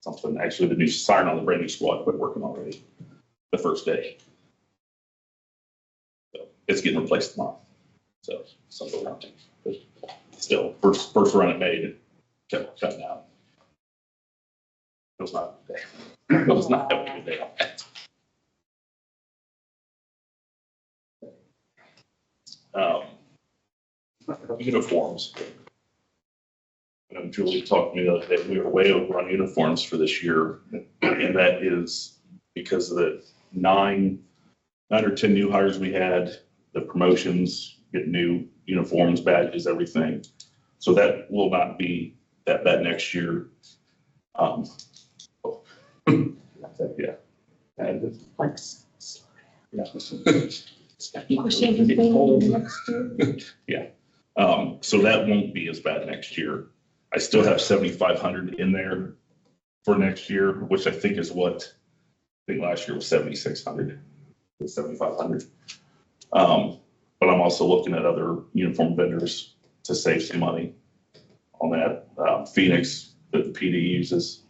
something. Actually, the new siren on the brand new squad quit working already the first day. So it's getting replaced tomorrow. So something around it. But still, first run it made, it kept cutting out. It was not a good day. It was not having a good day on that. Uniforms. Julie talked to me the other day, we were way over on uniforms for this year. And that is because of the 9 or 10 new hires we had, the promotions, get new uniforms, badges, everything. So that will not be that bad next year. Yeah. And, yeah. So that won't be as bad next year. I still have 7,500 in there for next year, which I think is what, I think last year was 7,600, 7,500. But I'm also looking at other uniform vendors to save some money on that. Phoenix, that the PD uses,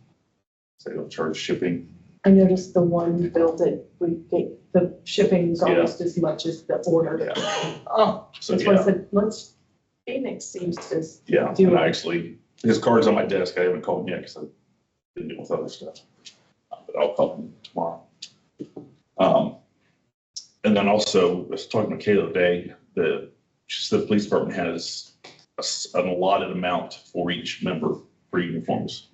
so they don't charge shipping. I noticed the one bill that we get, the shipping is Yeah. almost as much as the order. Yeah. Oh, So, that's why I yeah, said, Phoenix seems to, yeah. do And it. I actually, his card's on my desk. I haven't called him yet because I've been dealing with other stuff. But I'll call him tomorrow. And then also, I was talking to Kayla today, the police department has an allotted amount for each member for uniforms.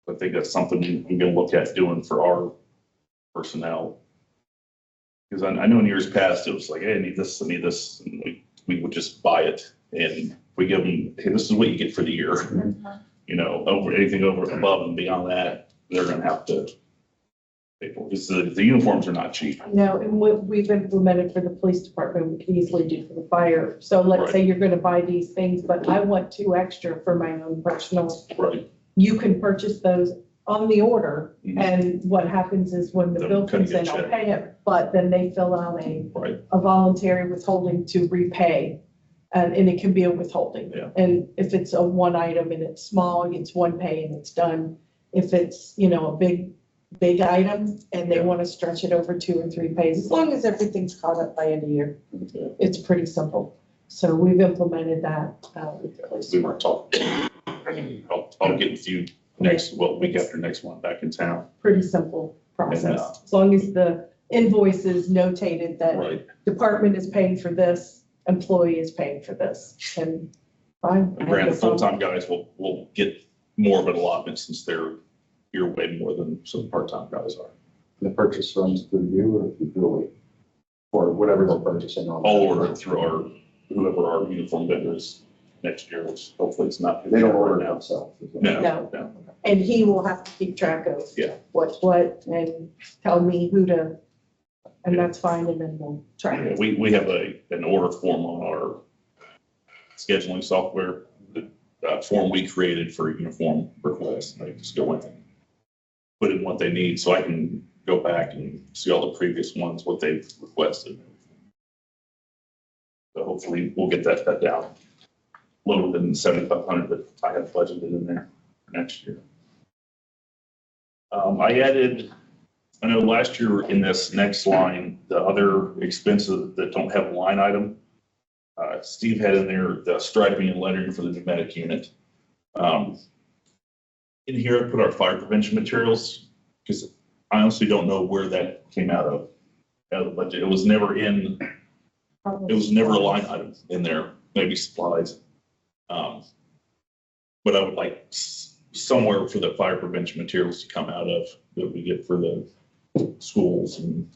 I think that's something we're gonna look at doing for our personnel. Because I know in years past, it was like, hey, I need this, and we would just buy it. And we give them, hey, this is what you get for the year. You know, over anything over above and beyond that, they're gonna have to pay for it. Because the uniforms are not cheap. no, and what we've implemented for the police department, we can easily do for the fire. So let's say you're gonna buy these things, but I want 2 extra for my own personal. Right. You can purchase those on the order, Mhm. and what happens is when the Then bill cutting comes in, a I'll check. pay it, but then they fill out Right. a voluntary withholding to repay. And it can be a withholding. Yeah. And if it's a one item and it's small, it's one pay and it's done. If it's, a big item and they Yeah. want to stretch it over 2 or 3 pays, as long as everything's caught up by end of year, Okay. it's pretty simple. So we've implemented that with the police We weren't department. talking. I'll get with you week after next one back in town. Pretty simple And, process. As long as the invoice is notated that Right. department is paying for this, employee is paying for this, and fine. And granted, full-time guys will get more of an allotment since they're here way more than some part-time guys are. The purchase runs through you or through Julie, or whatever they're purchasing on. I'll order it through whoever our uniform vendor is next year, which hopefully it's not. They don't order it now. themselves. No, No. no. And he will have to keep track of Yeah. what's what and tell me who to, and that's fine, and then we'll track Yeah, it. we have an order form on our scheduling software, the form we created for uniform requests. They just go in and put in what they need, so I can go back and see all the previous ones, what they've requested. So hopefully we'll get that cut down, lower than 7,500 that I have budgeted in there for next year. I know last year in this next line, the other expenses that don't have a line item, Steve had in there the striping and lettering for the pneumatic unit. In here, I put our fire prevention materials, because I honestly don't know where that came out of the budget. It was never a line item in there, maybe supplies. But I would like somewhere for the fire prevention materials to come out of that we get for the schools and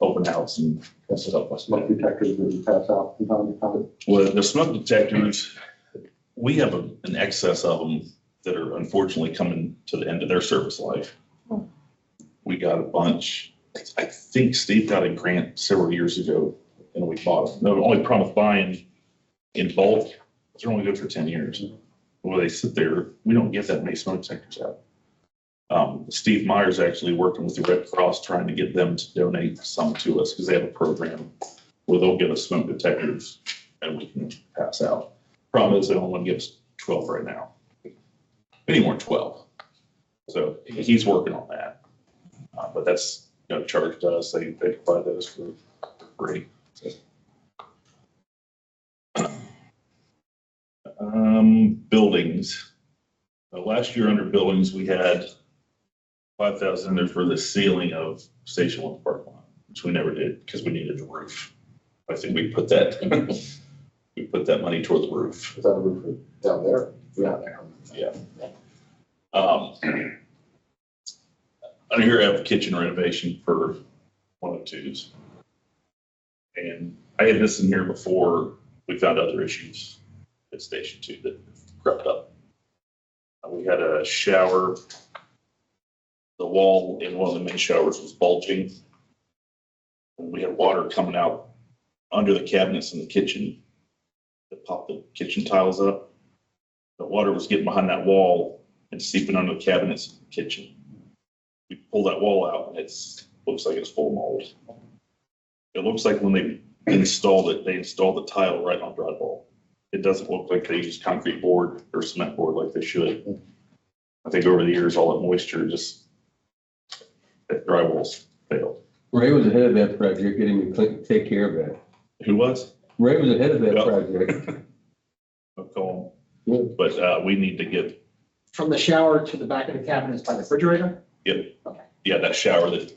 open house and stuff like Smoke that. detectors that you pass out from time to time. Well, the smoke detectors, we have an excess of them that are unfortunately coming to the end of their service life. We got a bunch. I think Steve got a grant several years ago and we bought them. The only problem with buying in bulk, is they're only good for 10 years. Well, they sit there, we don't get that many smoke detectors out. Steve Myers actually working with the Red Cross, trying to get them to donate some to us because they have a program where they'll give us smoke detectors and we can pass out. Problem is they only want to give us 12 right now. Any more 12. So he's working on that. But that's no charge to us. They provide those for free. So. Buildings. Last year under buildings, we had 5,000 in there for the ceiling of Station 1 parking lot, which we never did because we needed a roof. I think we put that money toward the roof. Is that a roof down there? Down there. Yeah. I hear I have a kitchen renovation for 102s. And I had this in here before we found other issues at Station 2 that crept up. We had a shower. The wall in one of the main showers was bulging. And we had water coming out under the cabinets in the kitchen that popped the kitchen tiles up. The water was getting behind that wall and seeping under the cabinets in the kitchen. We pulled that wall out and looks like it's full of mold. It looks like when they installed it, they installed the tile right on drywall. It doesn't look like they used concrete board or cement board like they should. I think over the years, all that moisture just, that drywall's failed. Ray was ahead of that project, getting me to take care of that. Who was? Ray was ahead of that Yeah. project. I'll call him. But we need to get, From the shower to the back of the cabinets by the refrigerator? yeah, that shower, the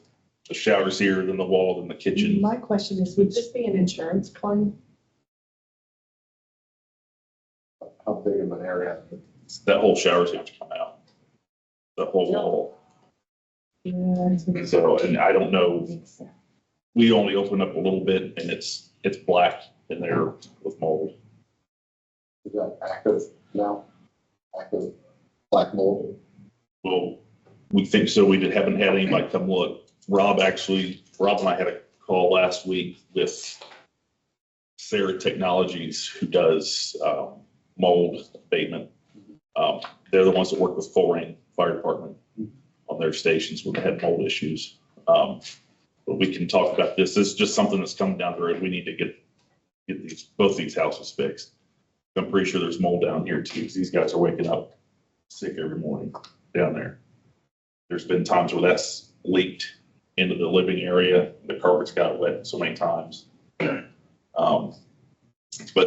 shower's here, then the wall, then the kitchen. My question is, would this be an insurance claim? How big of an area? That whole shower's going to come out. The whole wall. Yeah. So, and I don't know, we only opened up a little bit and it's black in there with mold. Is that active now? Active black mold? Well, we think so. We haven't had anybody come look. Rob and I had a call last week with Sarah Technologies, who does mold abatement. They're the ones that work with Full Rain Fire Department on their stations when they had mold issues. But we can talk about this. This is just something that's coming down the road. We need to get both these houses fixed. I'm pretty sure there's mold down here too, because these guys are waking up sick every morning down there. There's been times where that's leaked into the living area. The carpets got wet so many times. But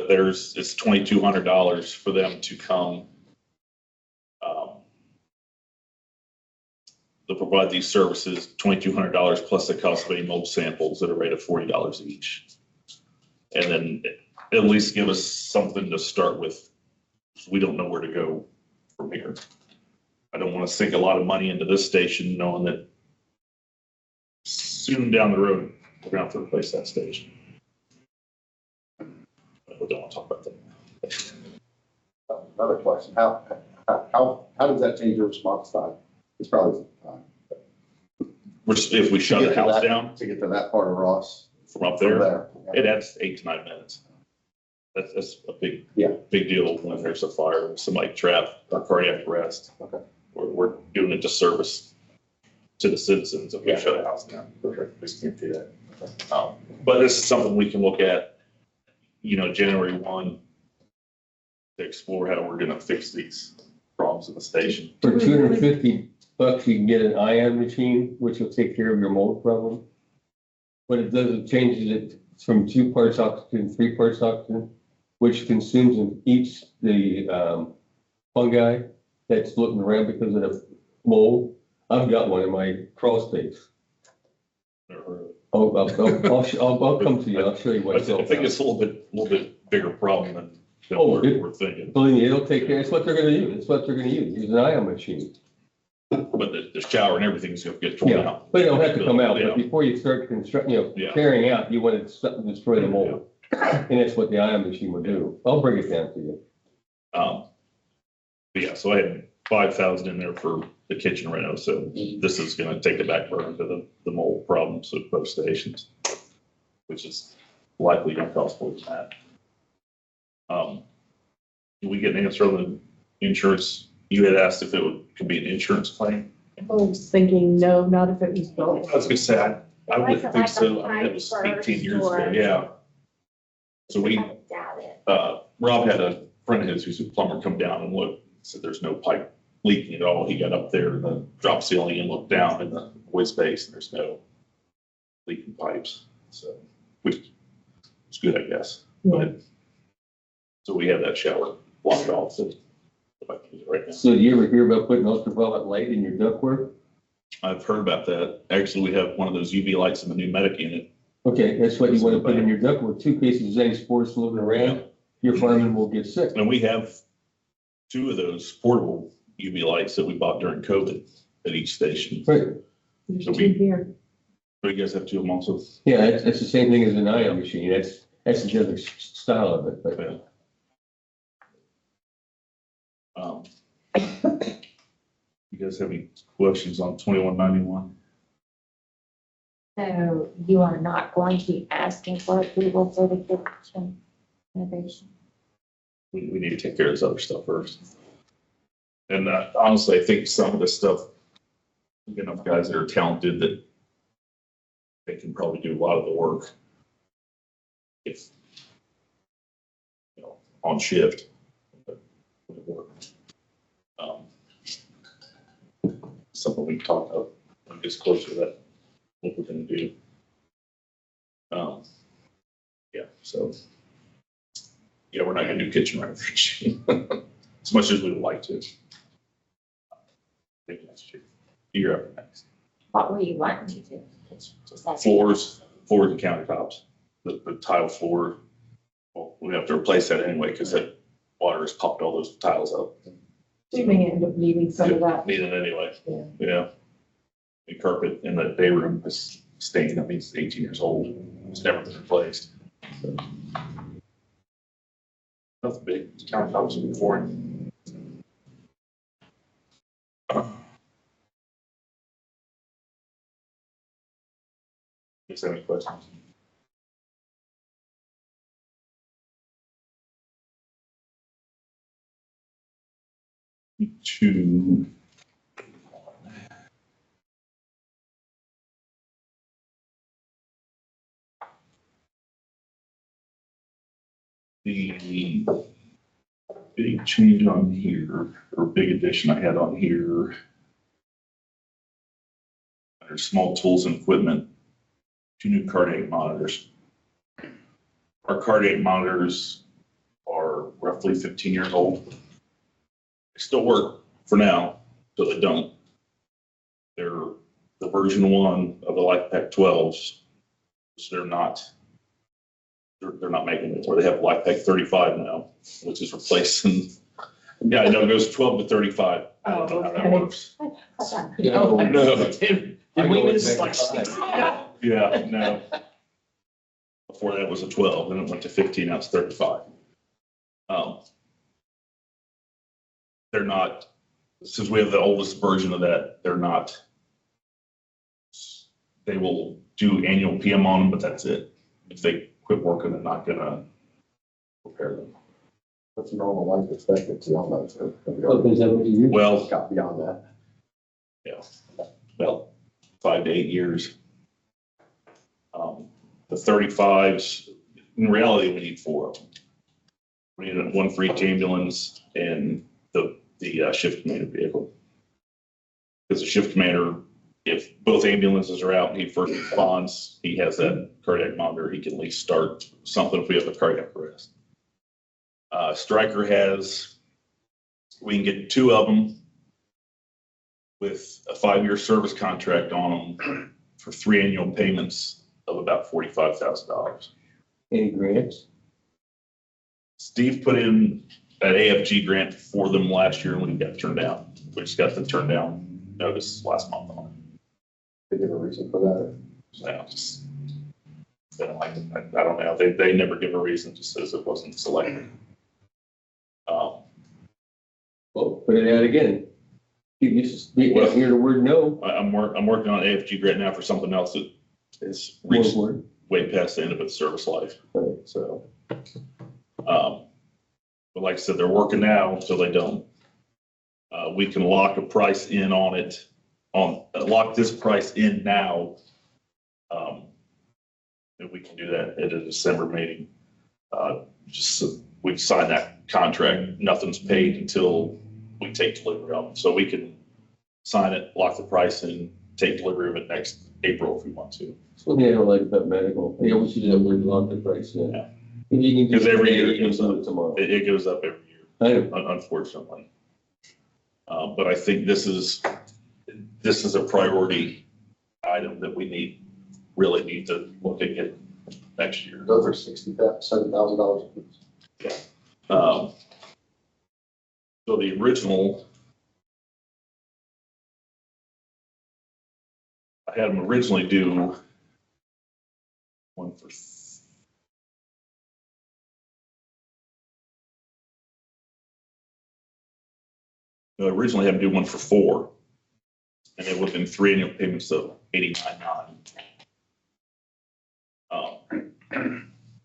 it's $2,200 for them to come. They'll provide these services, $2,200 plus the cost of any mold samples at a rate of $40 each. And then at least give us something to start with. We don't know where to go from here. I don't want to sink a lot of money into this station knowing that soon down the road, we're going to have to replace that station. We don't want to talk about that. Another question, how does that change your response time? It's probably time. If we shut the house down To get to that part of Ross. from up From there, it adds 8 to 9 minutes. That's a big deal when there's a fire, somebody trapped or cardiac arrest. Okay. We're doing a disservice to the citizens if we shut a house down. We just can't do that. But this is something we can look at, January 1 to explore how we're gonna fix these problems in the station. For $250, you can get an ion machine, which will take care of your mold problem. What it does, it changes it from 2 parts oxygen, 3 parts oxygen, which consumes in each the fungi that's looking around because of the mold. I've got one in my crawl space. I'll come to you. I'll show you what I it's all think about. it's a little bit bigger problem than Oh, we're thinking. Believe me, it'll take care. It's what they're gonna use. It's what they're gonna use. Use an ion machine. But the shower and everything's gonna get torn Yeah, out. but it'll have to come out. Yeah. But before you start constructing, Yeah. tearing out, you want to destroy the mold. And that's what the ion machine will do. I'll bring it down to you. But yeah, so I had 5,000 in there for the kitchen reno, so this is gonna take the back burner to the mold problems at both stations, which is likely gonna cost more than that. Did we get an answer on the insurance? You had asked if could be an insurance claim? I was thinking, no, not if it was I built. was gonna say, I wouldn't Like think a so. I mean, it was pipe 18 years burst ago, or- yeah. So we, I doubt it. Rob had a friend of his who's a plumber come down and look, said there's no pipe leaking at all. He got up there in the drop ceiling and looked down in the void space and there's no leaking pipes. So, which is good, I guess. But, so we have that shower blocked off. So if I can use it right now. So do you ever hear about putting ultraviolet light in your ductwork? I've heard about that. Actually, we have one of those UV lights in the new medic unit. Okay, that's what you want to put in your ductwork. 2 cases of any spores moving around, your fireman will get sick. And we have 2 of those portable UV lights that we bought during COVID at each station. Right, There's So two we- here. So you guys have 2 of them also? yeah, that's the same thing as an ion machine, that's the other style of it, but. Yeah. You guys have any questions on 2191? So you are not going to be asking for approval for the kitchen renovation? We need to take care of this other stuff first. And honestly, I think some of this stuff, we get enough guys that are talented that they can probably do a lot of the work if, you know, on shift. But it would work. Something we talked about, when it gets closer to that, what we're gonna do. Yeah, so. Yeah, we're not gonna do kitchen renovation as much as we would like to. Maybe next year, year after next. What were you wanting to do? Floors and countertops, the tile floor. Well, we have to replace that anyway because that water has popped all those tiles up. So you may end up needing some of that. Need it anyway. Yeah. Yeah. The carpet in the day room is stained. That means it's 18 years old. It's never been replaced. So. Nothing big. Countertops and flooring. Is there any questions? To the big change on here, or big addition I had on here, under small tools and equipment, 2 new cardiac monitors. Our cardiac monitors are roughly 15 years old. They still work for now, so they don't. They're the version 1 of the LifePak 12s, so they're not making it anymore. They have LifePak 35 now, which is replacing. Yeah, I know it goes 12 to 35. I don't know how that Okay. works. No, No. Did I we go with miss like? 55. Yeah, no. Before that was a 12, then it went to 15, now it's 35. They're not, since we have the oldest version of that, they're not, they will do annual PM on them, but that's it. If they quit working, they're not gonna repair them. What's the normal life expectancy on those? Oh, is that what you use? Well, Got beyond that. about 5 to 8 years. The 35s, in reality, we need 4 of them. We need 1 for each ambulance and the shift commander vehicle. Because the shift commander, if both ambulances are out and he first responds, he has that cardiac monitor. He can at least start something if we have a cardiac arrest. Stryker has, we can get 2 of them with a 5-year service contract on them for 3 annual payments of about $45,000. Any grants? Steve put in an AFG grant for them last year when he got turned down. We just got the turn down notice last month on They give a reason for that. it. So just, they don't like it. I don't know. They never give a reason, just says it wasn't selected. Well, put it out again. You used to hear the word no. I'm working on an AFG grant now for something else that is One reached word. way past the end of its service life. Right. So, but like I said, they're working now, so they don't. We can lock a price in on it, lock this price in now. And we can do that at a December meeting. Just so we sign that contract, nothing's paid until we take delivery of it. So we can sign it, lock the price in, take delivery of it next April if we want to. One thing I don't like about medical, they always use that word lock the price in. Yeah. If you can Because just every say year it, it goes you'll do up. it tomorrow. It goes up every year. I know. Unfortunately. But I think this is a priority item that we really need to look at it next year. Those are $67,000 a piece. So the original, I had them originally do one for, no, originally I had them do one for 4. And it would have been 3 annual payments of $89.9.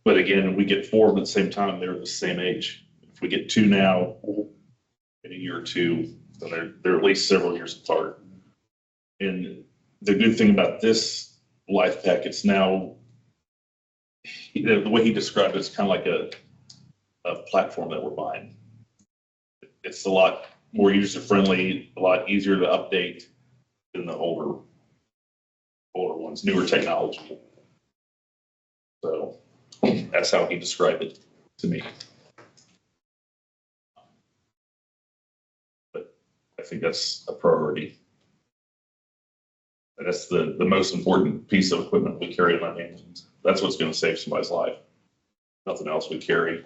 But again, we get 4 of them at the same time, they're the same age. If we get 2 now, in a year or 2, then they're at least several years apart. And the good thing about this life pack, it's now, the way he described it, it's kind of like a platform that we're buying. It's a lot more user-friendly, a lot easier to update than the older ones, newer technology. So that's how he described it to me. But I think that's a priority. And that's the most important piece of equipment we carry in our hands. That's what's going to save somebody's life. Nothing else we carry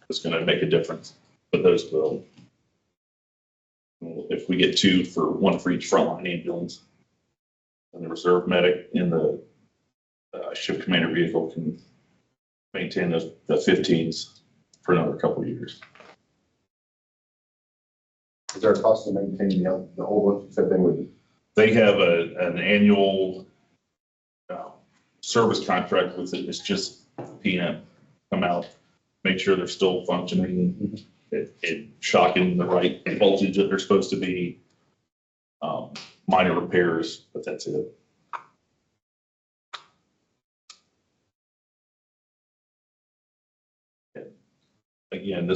is going to make a difference, but those will. If we get 2 for 1 for each frontline ambulance, and the reserve medic in the ship commander vehicle can maintain the 15s for another couple of years. Is there a cost to maintain the old ones? You said they would. They have an annual service contract with it. It's just PM come out, make sure they're still functioning, it shocking the right voltage that they're supposed to be, minor repairs, but that's it. Again,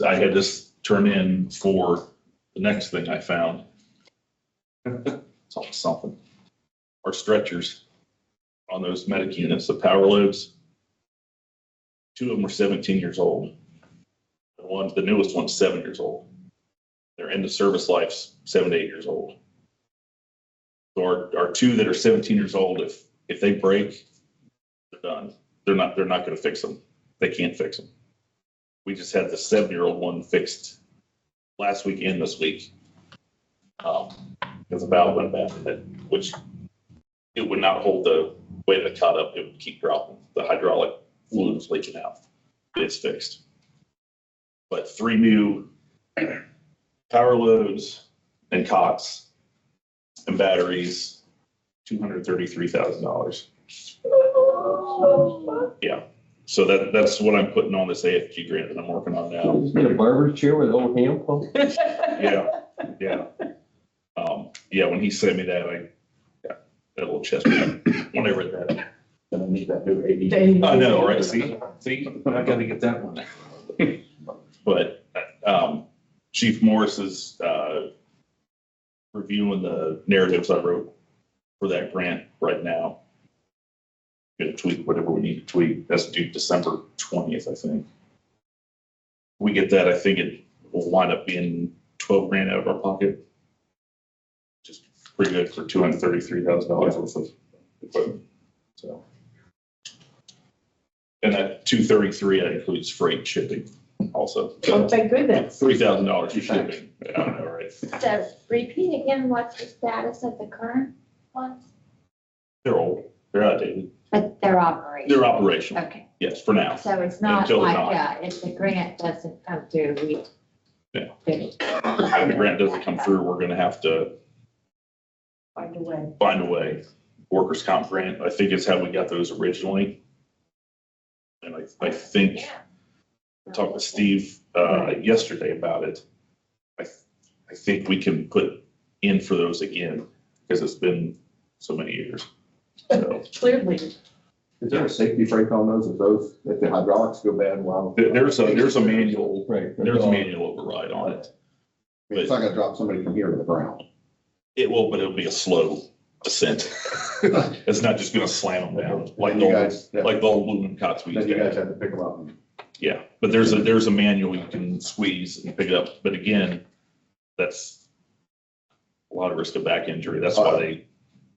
I had this turn in for the next thing I found. It's almost something. Our stretchers on those medic units, the power loads, 2 of them were 17 years old. The newest one's 7 years old. Their end of service life's 7 to 8 years old. So our 2 that are 17 years old, if they break, they're done. They're not going to fix them. They can't fix them. We just had the 7-year-old one fixed last week and this week. Because the valve went bad in it, which it would not hold the weight of the cut up. It would keep dropping. The hydraulic fluid was leaking out. It's fixed. But 3 new power loads and cots and batteries, $233,000. Yeah. So that's what I'm putting on this AFG grant that I'm working on now. Just need a barber's chair with an old hand pump. Yeah. Yeah, when he sent me that, I got a little chest pain when I read that. And I need that new AD. I know, right? See, I gotta get that one. But, Chief Morris is, reviewing the narratives I wrote for that grant right now. Gonna tweak whatever we need to tweak. That's due December 20th, I think. We get that, I think it will wind up being 12 grand out of our pocket. Just pretty good for $233,000 worth of equipment, so. And that 233, that includes freight shipping also. Oh, thank goodness. $3,000 for shipping. I don't know, right? So repeat again, what's the status of the current ones? They're old, they're outdated. But they're operational. They're operational, Okay, yes, for now. so it's not Until they're like, not. if the grant doesn't come through, we. Yeah. Finish. If the grant doesn't come through, we're gonna have to Find a way. find a way. Workers' comp grant, I think is how we got those originally. And I think, I talked to Steve yesterday about it. I think we can put in for those again, because it's been so many years. So, Clearly. Is there a safety brake on those? If the hydraulics go bad while? there's a manual, Right. there's a manual override on it. It's not gonna drop somebody from here to the ground. It will, but it'll be a slow descent. It's not just gonna slam them down like You guys, the old aluminum cots we used then you to guys have. have to pick them up. Yeah, but there's a manual you can squeeze and pick it up. But again, that's a lot of risk of back injury. That's why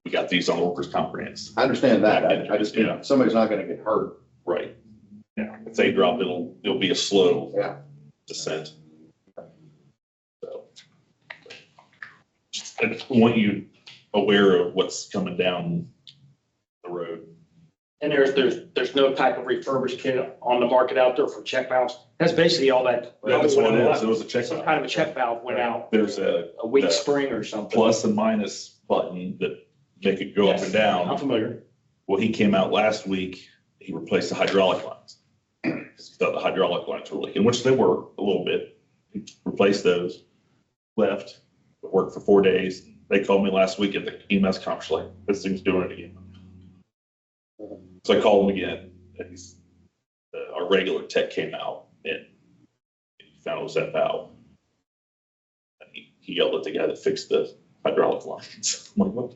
we got these on workers' comp grants. I understand that. I just, Yeah. somebody's not gonna get hurt. Right. Yeah, if they drop, it'll be a slow Yeah. descent. I want you aware of what's coming down the road. And there's no type of refurbished kit on the market out there for check valves. That's basically all that. That's what it is. It was a check Some valve. kind of a check valve went out There's a weak that spring or something. plus and minus button that make it go up and down. I'm familiar. Well, he came out last week, he replaced the hydraulic lines. He thought the hydraulic lines were leaking, which they were a little bit. He replaced those, left, worked for 4 days. They called me last week at the EMS conference, like, this thing's doing it again. So I called him again, and our regular tech came out and he found it was that valve. And he yelled at the guy that fixed the hydraulic lines. I'm like, what?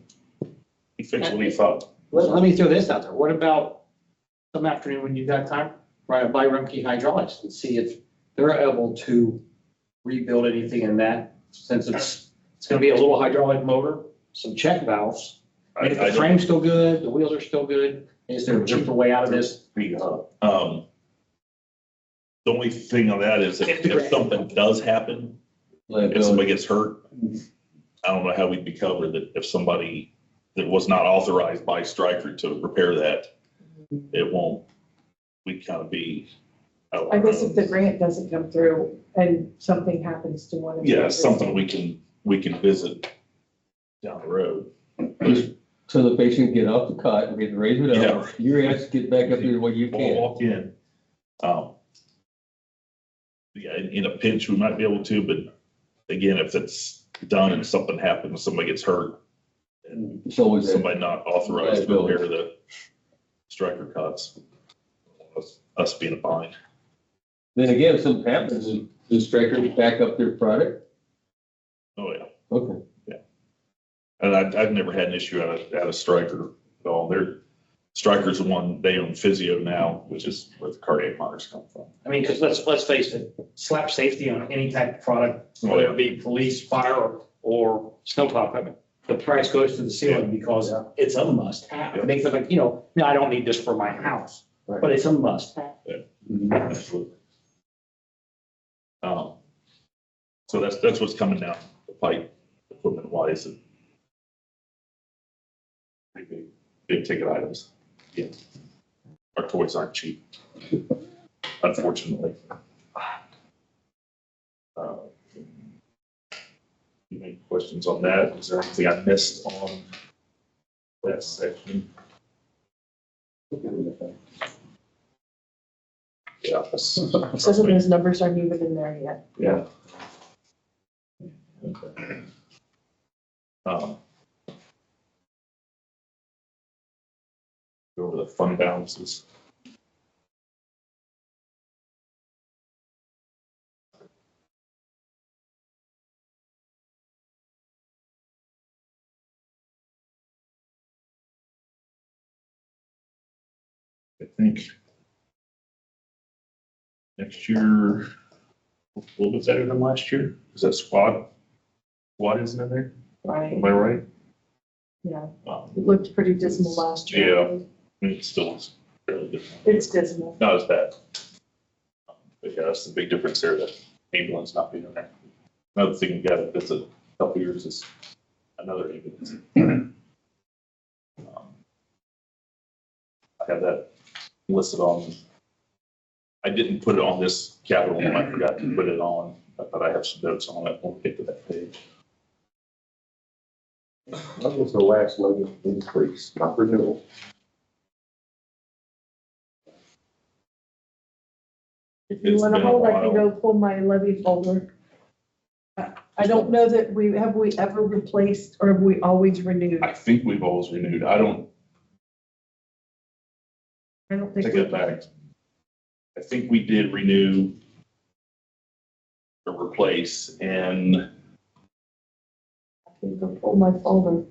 He fixed what he thought. Let me throw this out there. What about some afternoon when you got time, run by Rumpke Hydraulics and see if they're able to rebuild anything in that, since it's gonna be a little hydraulic motor, some check valves. I If the don't- frame's still good, the wheels are still good, is there a cheaper way out of this? The only thing on that is if something does happen, if somebody gets hurt, I don't know how we'd be covered that if somebody that was not authorized by Stryker to repair that, it won't, we'd kind of be. out of I our guess own. if the grant doesn't come through and something happens to one of. Yeah, the- something we can visit down the road. So the patient get off the cot and get raise it Yeah. up, your ass get back up there the way you We'll can. walk in. Yeah, in a pinch, we might be able to, but again, if it's done and something happens, somebody gets hurt, and It's always that. somebody not authorized to repair the striker cuts, us being a bind. Then again, if something happens, does Stryker back up their product? Oh, yeah. Okay. And I've never had an issue out of Stryker at all. Stryker's the one, they own Physio now, which is where the cardiac monitors come from. I mean, because let's face it, slap safety on any type of product, whether it be police, fire, or snowplow equipment. The price goes to the ceiling because it's a must have. It makes it like, no, I don't need this for my house, but it's a must have. Absolutely. So that's what's coming down the pipe, equipment wise. And big ticket items. Yeah. Our toys aren't cheap, unfortunately. Any questions on that? Is there anything I missed on that section? Yeah. Some of those numbers aren't even in there yet. Yeah. Okay. Go over the fund balances. I think next year, a little bit better than last year. Is that squad isn't in there? Right, Am I right? yeah. It looked pretty dismal last year. Yeah. I mean, it still is fairly good. It's dismal. Not as bad. But yeah, that's the big difference there, that ambulance not being in there. Another thing we got that's a couple years is another ambulance. I have that listed on, I didn't put it on this capital, and I forgot to put it on, but I have some notes on it, we'll get to that page. That was the last latest increase, not renewal. If you It's want to been a hold, I can while. go pull my levy folder. I don't know that have we ever replaced or have we always renewed? I think we've always renewed, I don't I don't think. take we- that back. I think we did renew or replace in I can go pull my folder.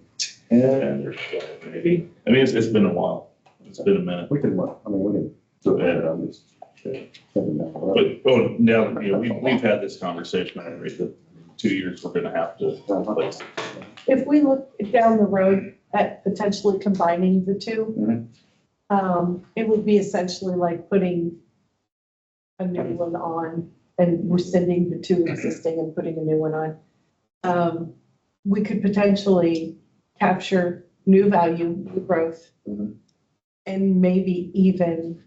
10 or 12, maybe. I mean, it's been a while. It's been a minute. We can look, I mean, we can do it, I'm just. But, oh, now, you know, we've had this conversation already, that 2 years, we're gonna have to replace it. If we look down the road at potentially combining the two, it would be essentially like putting a new one on and rescinding the two existing and putting a new one on. we could potentially capture new value, new growth. Mhm. And maybe even,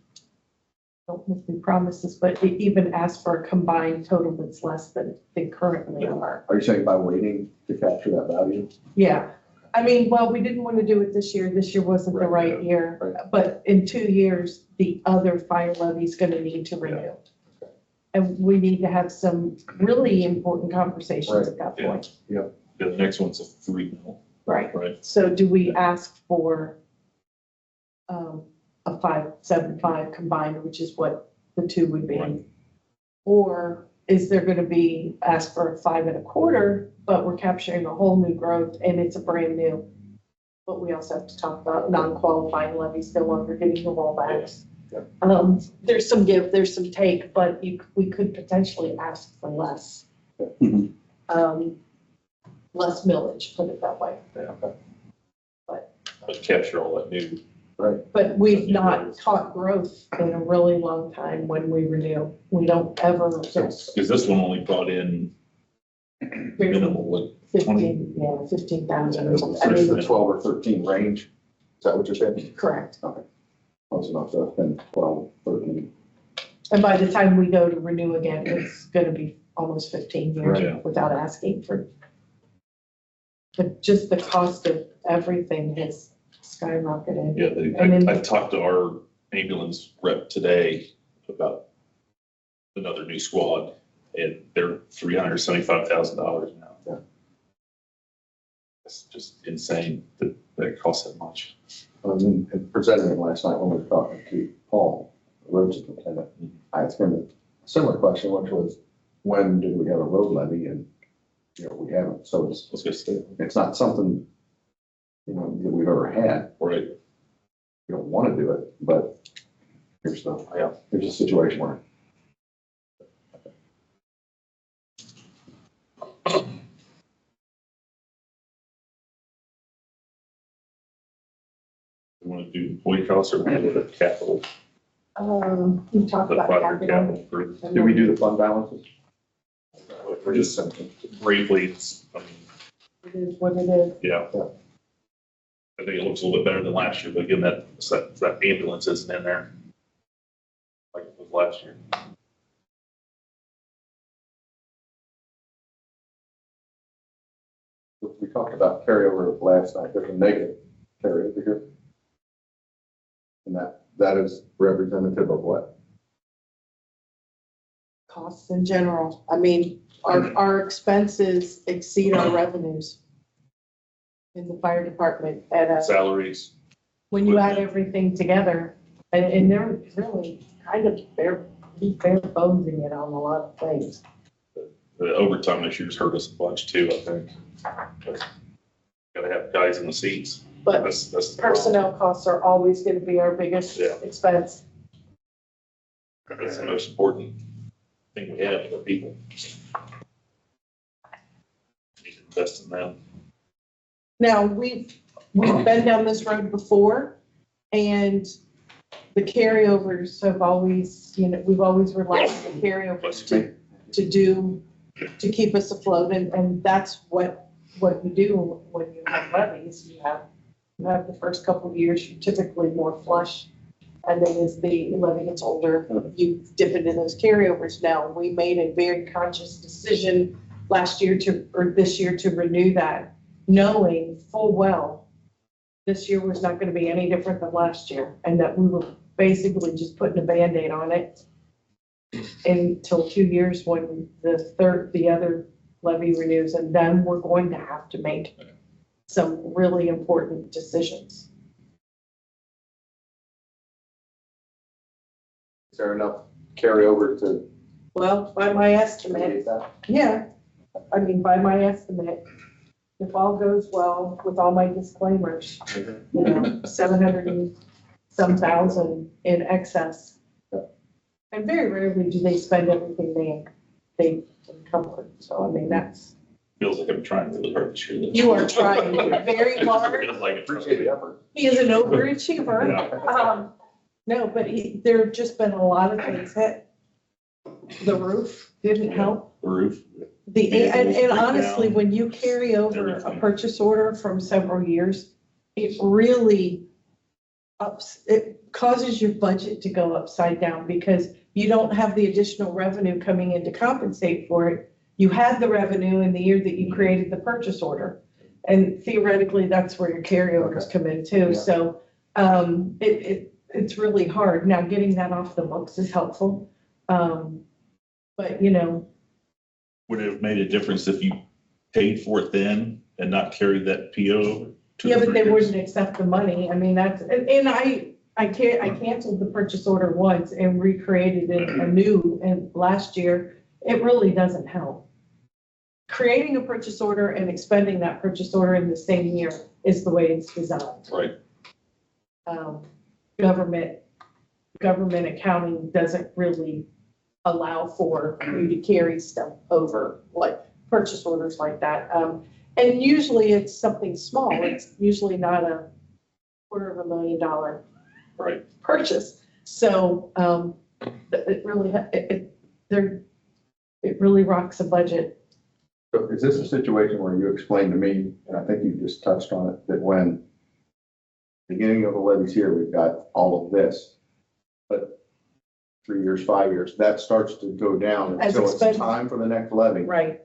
don't make me promise this, but even ask for a combined total that's less than they currently are. Are you saying by waiting to capture that value? Yeah, I mean, well, we didn't want to do it this year. This year wasn't the Right, right year. right. But in 2 years, the other fire levy is going to need to renew. And we need to have some really important conversations at that Right, yeah. point. The next one's a 3 mil, Right. right? So do we ask for a 5.75 combined, which is what the two would be? Right. Or is there going to be, ask for a 5.25, but we're capturing a whole new growth and it's a brand new? But we also have to talk about non-qualifying levies no longer getting the rollbacks. Yeah. There's some give, there's some take, but we could potentially ask for less. Mhm. Less millage, put it that way. But capture all that new, But we've not taught growth in a really long time when we renew. We don't ever just because this one only brought in minimal, like 15,000 or something. I There's mean, the 12 or 13 range. Is that what you're saying? correct. Close enough to spend 12, 13. And by the time we go to renew again, it's gonna be almost 15 Right. years without asking for. But just the cost of everything has skyrocketed. yeah, And then- I talked to our ambulance rep today about another new squad, and they're $375,000 now. Yeah. It's just insane that it costs that much. And presenting it last night when we were talking to Paul, the road superintendent, I asked him a similar question, which was, when did we have a road levy? And, we haven't. So Let's get started. it's not something, that we've ever had. Right. We don't want to do it, but here's the situation we're in. We want to do employee costs or the capital, We talked the about five-year capital. capital for Did we do the fund balances? We're just simply. briefly, it's, I mean, It is what it is. yeah. Yeah. I think it looks a little bit better than last year, but again, that ambulance isn't in there like it was last year. We talked about carryover last night. There's a negative carryover here. And that is representative of what? Costs in general. I mean, our expenses exceed our revenues in the fire department Salaries, when you add everything together. And they're really kind of bare bonesing it on a lot of things. the overtime this year's hurt us a bunch too, I think. But gotta have guys in the seats. But That's the problem. personnel costs are always going to be our biggest Yeah. expense. That's the most important thing we have for people. Need to invest in them. Now, we've been down this road before, and the carryovers have always, we've always relied on the carryovers to keep us afloat, and that's what you do when you have levies. You have the first couple of years, you're typically more flush, and then as the levy gets older, you dip into those carryovers. Now, we made a very conscious decision this year to renew that, knowing full well this year was not going to be any different than last year, and that we were basically just putting a Band-Aid on it until 2 years when the other levy renews, and then we're going to have to make some really important decisions. Is there enough carryover to Well, by my estimate, mitigate that? yeah, I mean, by my estimate, if all goes well with all my disclaimers, 700 and some thousand in excess. And very rarely do they spend everything they encumbered. So, I mean, Feels like I'm trying really hard this year. you are trying very hard. Feels like it. Appreciate the effort. He is an overachiever. No, but there have just been a lot of things hit. The roof didn't help. The roof. And Break honestly, down, when you carry over a everything. purchase order from several years, it really it causes your budget to go upside down because you don't have the additional revenue coming in to compensate for it. You had the revenue in the year that you created the purchase order. And theoretically, that's where your carryovers come in too. Yeah. So, it's really hard. Now, getting that off the books is helpful. But you know, Would it have made a difference if you paid for it then and not carried that PO? to yeah, the but they previous? wouldn't accept the money. I mean, that's, and I canceled the purchase order once and recreated it anew and last year. It really doesn't help. Creating a purchase order and expending that purchase order in the same year is the way it's designed. Right. Government accounting doesn't really allow for you to carry stuff over, like purchase orders like that. And usually it's something small. It's usually not a $250,000 Right. purchase. So, it really rocks a budget. So is this a situation where you explained to me, and I think you just touched on it, that when beginning of the levies here, we've got all of this, but 3 years, 5 years, that starts to go down As until it's expended. time for the next levy? Right.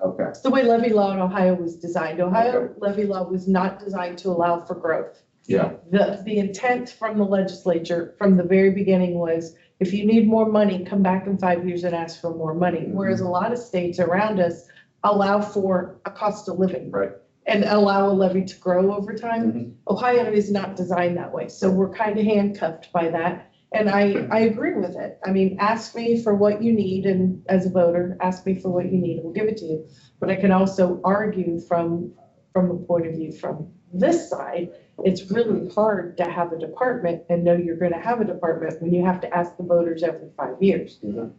Okay, It's the way levy law in Ohio was designed. Ohio Okay. levy law was not designed to allow for growth. yeah, The intent from the legislature from the very beginning was, if you need more money, come back in 5 years and ask for more money. Whereas a lot of states around us allow for a cost of living. Right. And allow a levy to grow over time. Mhm. Ohio is not designed that way, so we're kind of handcuffed by that. And I agree with it. I mean, ask me for what you need, and as a voter, ask me for what you need, and we'll give it to you. But I can also argue from a point of view from this side, it's really hard to have a department and know you're gonna have a department when you have to ask the voters every 5 years. Mhm.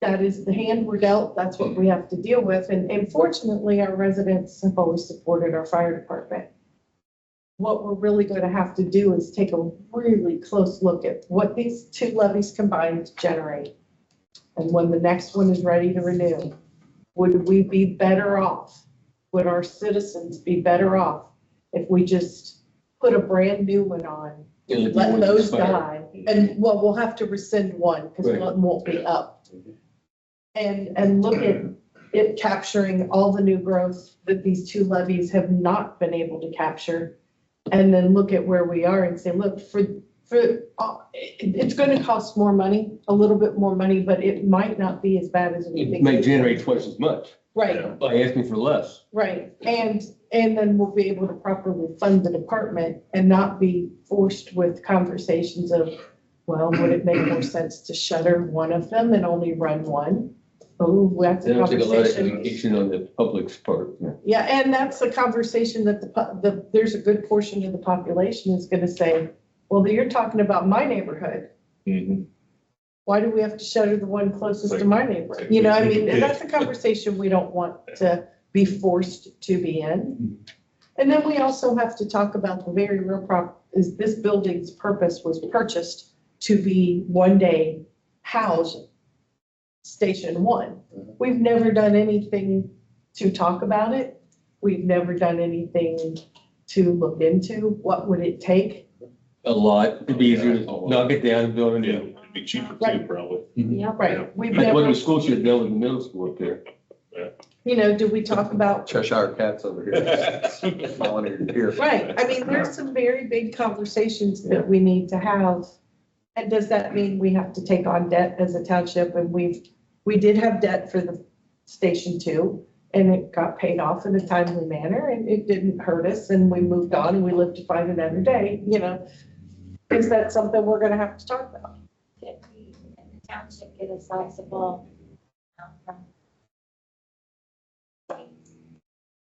That is the hand we're dealt, that's what we have to deal with, and fortunately, our residents have always supported our fire department. What we're really gonna have to do is take a really close look at what these two levies combined generate. And when the next one is ready to renew, would we be better off? Would our citizens be better off if we just put a brand new one on, And if you let want to those expire. die? And, well, we'll have to rescind one, because Right. one won't be up. And look at it capturing all the new growth that these two levies have not been able to capture. And then look at where we are and say, look, it's gonna cost more money, a little bit more money, but it might not be as bad as we It think. may generate twice as much Right, by asking for less. right. And then we'll be able to properly fund the department and not be forced with conversations of, well, would it make more sense to shutter one of them and only run one? Oh, that's a It'll take a lot of conversation. education on the public's part. Yeah, and that's a conversation that there's a good portion of the population is gonna say, well, you're talking about my neighborhood. Mhm. Why do we have to shutter the one closest to my neighborhood? You know, I mean, and that's a conversation we don't want to be forced to be in. And then we also have to talk about the very real is this building's purpose was purchased to be one day housed Station 1. We've never done anything to talk about it. We've never done anything to look into what would it take. A lot. It'd be easier to knock it down and build a Yeah, new. it'd be cheaper too, Right. probably. Right, we've Like what never, the school should have done with the middle school up there. you know, do we talk about, Cheshire cats over here. Smiling at your ear. right, I mean, there's some very big conversations that we need to have. And does that mean we have to take on debt as a township? And we did have debt for the Station 2, and it got paid off in a timely manner, and it didn't hurt us, and we moved on, and we lived to fight another day, you know? Is that something we're gonna have to talk about? Did we in the township get a sizable from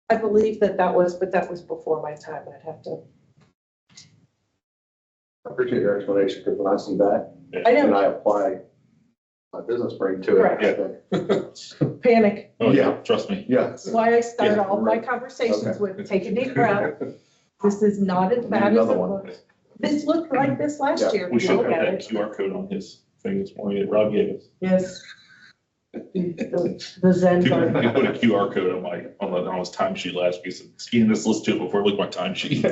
I believe that was, but that was before my time, I'd have to, I appreciate your explanation, because when I see that, I and know, I apply my business brain to it. I think, panic. Oh, yeah, Yeah. trust me. Yeah. That's why I start all my conversations Okay. with, take a deep breath. This is not as bad as it Another one. looks. This looked like this last Yeah, year, We if you should look have at that it. QR code on his thing this morning that Rob gave us. Yes. The Zen He card. put a QR code on his timesheet last week, said, scan this, let's do it before I look at my timesheet.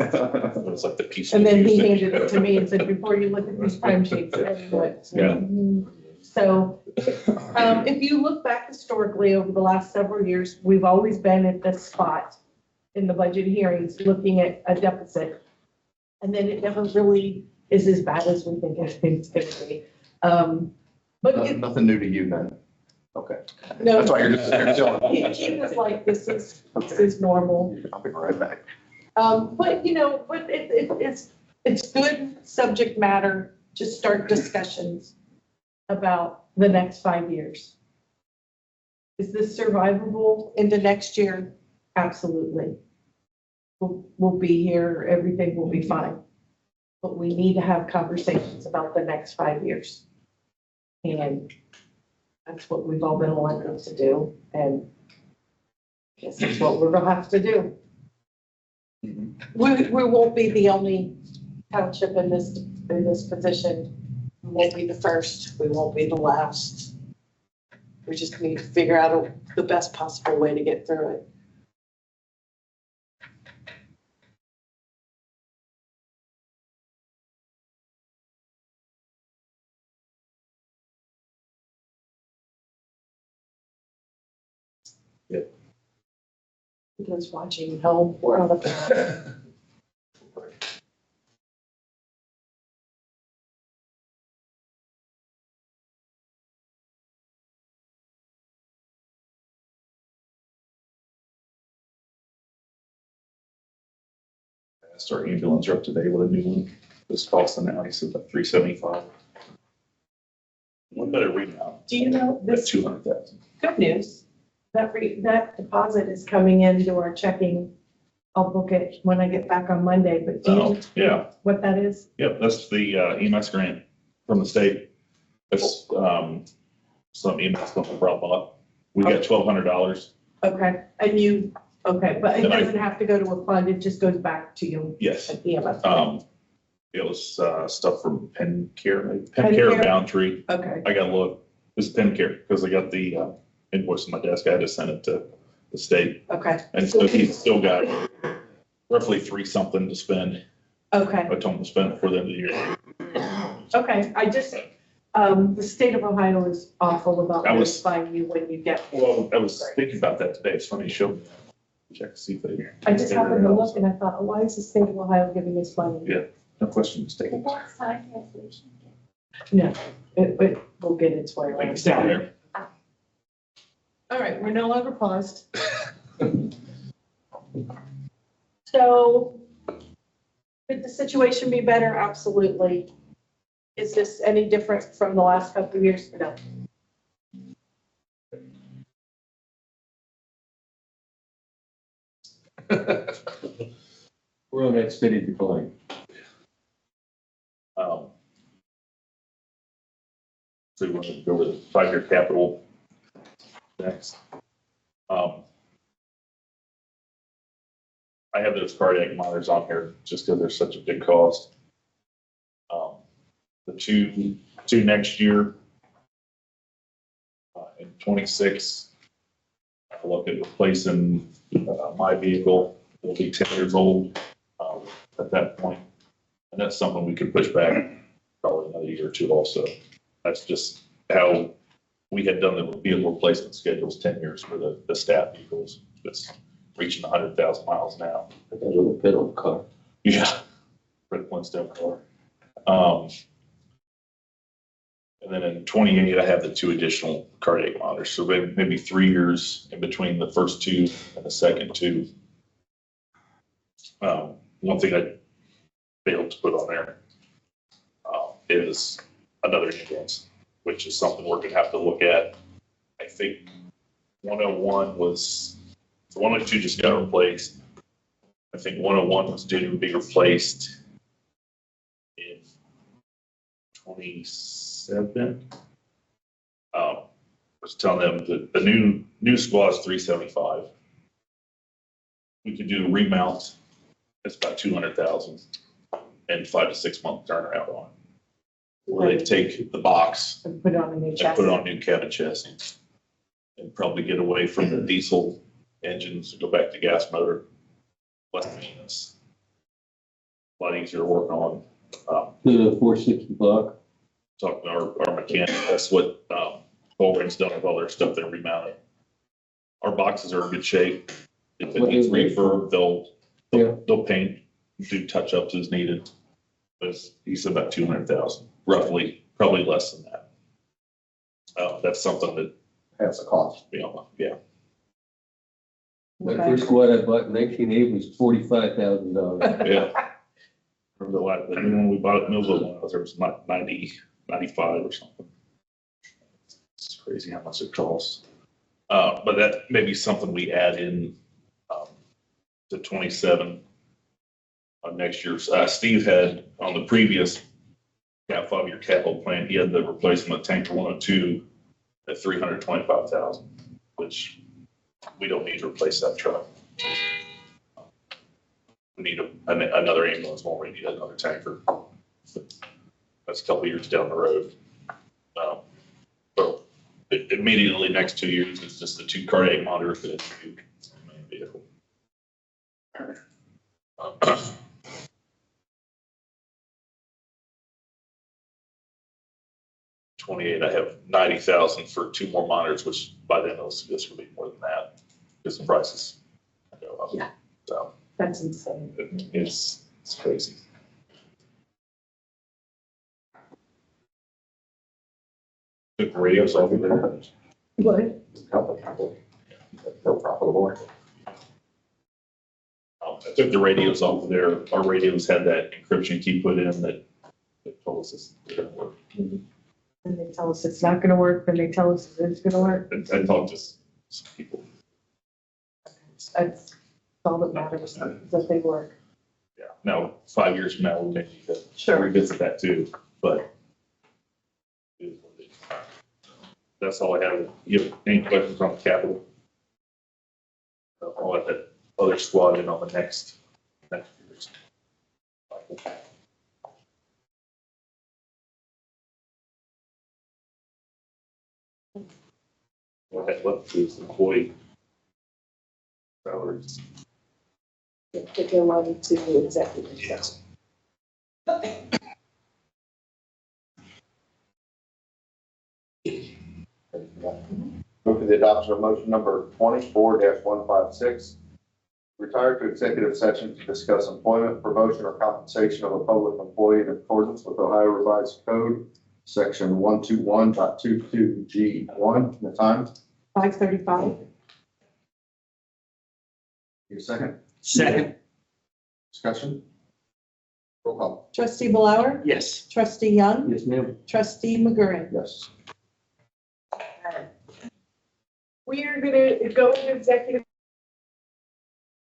It was like the piece. And then he handed it to me and said, before you look at these timesheets, everyone. Yeah. So, if you look back historically over the last several years, we've always been at this spot in the budget hearings, looking at a deficit. And then it never really is as bad as we think it's going to be. But Nothing new to you then. Okay. no, That's why you're just there chilling. he was like, this is normal. I'll be right back. But it's good subject matter to start discussions about the next 5 years. Is this survivable into next year? Absolutely. We'll be here, everything will be fine. But we need to have conversations about the next 5 years. And that's what we've all been elected to do, and I guess that's what we're gonna have to do. We won't be the only township in this position. We won't be the first, we won't be the last. We just need to figure out the best possible way to get through it. Because watching home, we're on the. Our ambulance are up today with a new one. This cost now, he said like $375. One better read now. Do you know That's this 200,000. good news? That deposit is coming into our checking. I'll book it when I get back on Monday, but do you Oh, know yeah. what that is? Yep, that's the EMS grant from the state. That's some EMS company brought up. We got $1,200. Okay, okay, but it And I- doesn't have to go to a fund, it just goes back to you Yes. at EMS. It was stuff from PennCare, PennCare? Boundtree. Okay, I got to look. It's PennCare because I got the invoice on my desk. I had to send it to the state. okay, And so he's still got roughly 3 something to spend. okay, I told him to spend it before the end of the year. okay. I just, the state of Ohio is awful about I was- notifying you when you get. Well, I was thinking about that today. It's funny, show me. Check to see if they. I just happened to look and I thought, oh, why is the state of Ohio giving us money? Yeah. No question, it's taking. What sign resolution? No, it will get its way I think around. it's down there. All right, we're no longer paused. So, could the situation be better? Absolutely. Is this any different from the last couple of years? No. We're on that steady decline. So we want to go over the 5-year capital next. I have those cardiac monitors on here just because they're such a big cost. The two next year, in 26, I look at replacing my vehicle. It'll be 10 years old at that point. And that's something we could push back probably another year or two also. That's just how we had done the vehicle replacement schedules 10 years for the staff vehicles. It's reaching 100,000 miles now. I got a little bit of car. Yeah. Fred Flintstone car. And then in 28, I have the 2 additional cardiac monitors. So maybe 3 years in between the first 2 and the second 2. One thing I failed to put on there is another ambulance, which is something we're gonna have to look at. I think 101 was, the 102 just got replaced. I think 101 was due to be replaced in 27. I was telling them that the new squad is 375. We could do a remount. It's about 200,000 and 5 to 6 month turnaround on it. where they take the box And put it on a new and chassis. put it on a new cabin chassis. And probably get away from the diesel engines and go back to gas motor. Less maintenance. A lot easier to work on. The 460 block. Talking to our mechanic, that's what, Bullring's done with all their stuff, they remounted. Our boxes are in good shape. If it What needs is it? refurb, Yeah. they'll paint, do touch-ups as needed. But he said about 200,000, roughly, probably less than that. That's something that, That's the cost. yeah, The Okay. first one I bought in 1980 was $45,000. yeah. Remember the new one we bought at Millville, there was 95 or something. It's crazy how much it costs. But that may be something we add in, to 27 on next year's. Steve had on the previous 5-year capital plan, he had the replacement of tanker 102 at 325,000, which we don't need to replace that truck. We need another ambulance, won't we need another tanker? That's a couple of years down the road. But immediately next 2 years, it's just the 2 cardiac monitors for the main vehicle. 28, I have 90,000 for 2 more monitors, which by then this will be more than that, because the prices go up. Yeah. So That's insane. it's crazy. The radios over there. What? They're profitable. I took the radios off of there. Our radios had that encryption key put in that told us this didn't work. And they tell us it's not gonna work, then they tell us it's gonna work. I talked to some people. That's all that matters, that they work. Yeah. Now, 5 years from now, we may need to Sure. revisit that too, but it is what it is. That's all I have. You have any questions on the capital? I'll let that other squad in on the next year's. What I had left is employee salaries. If you're wanting to do executive session. Move for the adoption of motion number 24-156. Retire to executive session to discuss employment, promotion, or compensation of a public employee in accordance with Ohio Revised Code, section 121.22G1. The time? 5:35. Your second. Second, Discussion? Roll call. Trustee Blower? yes. Trustee Young? Yes, ma'am. Trustee McGurran? Yes. We are gonna go into executive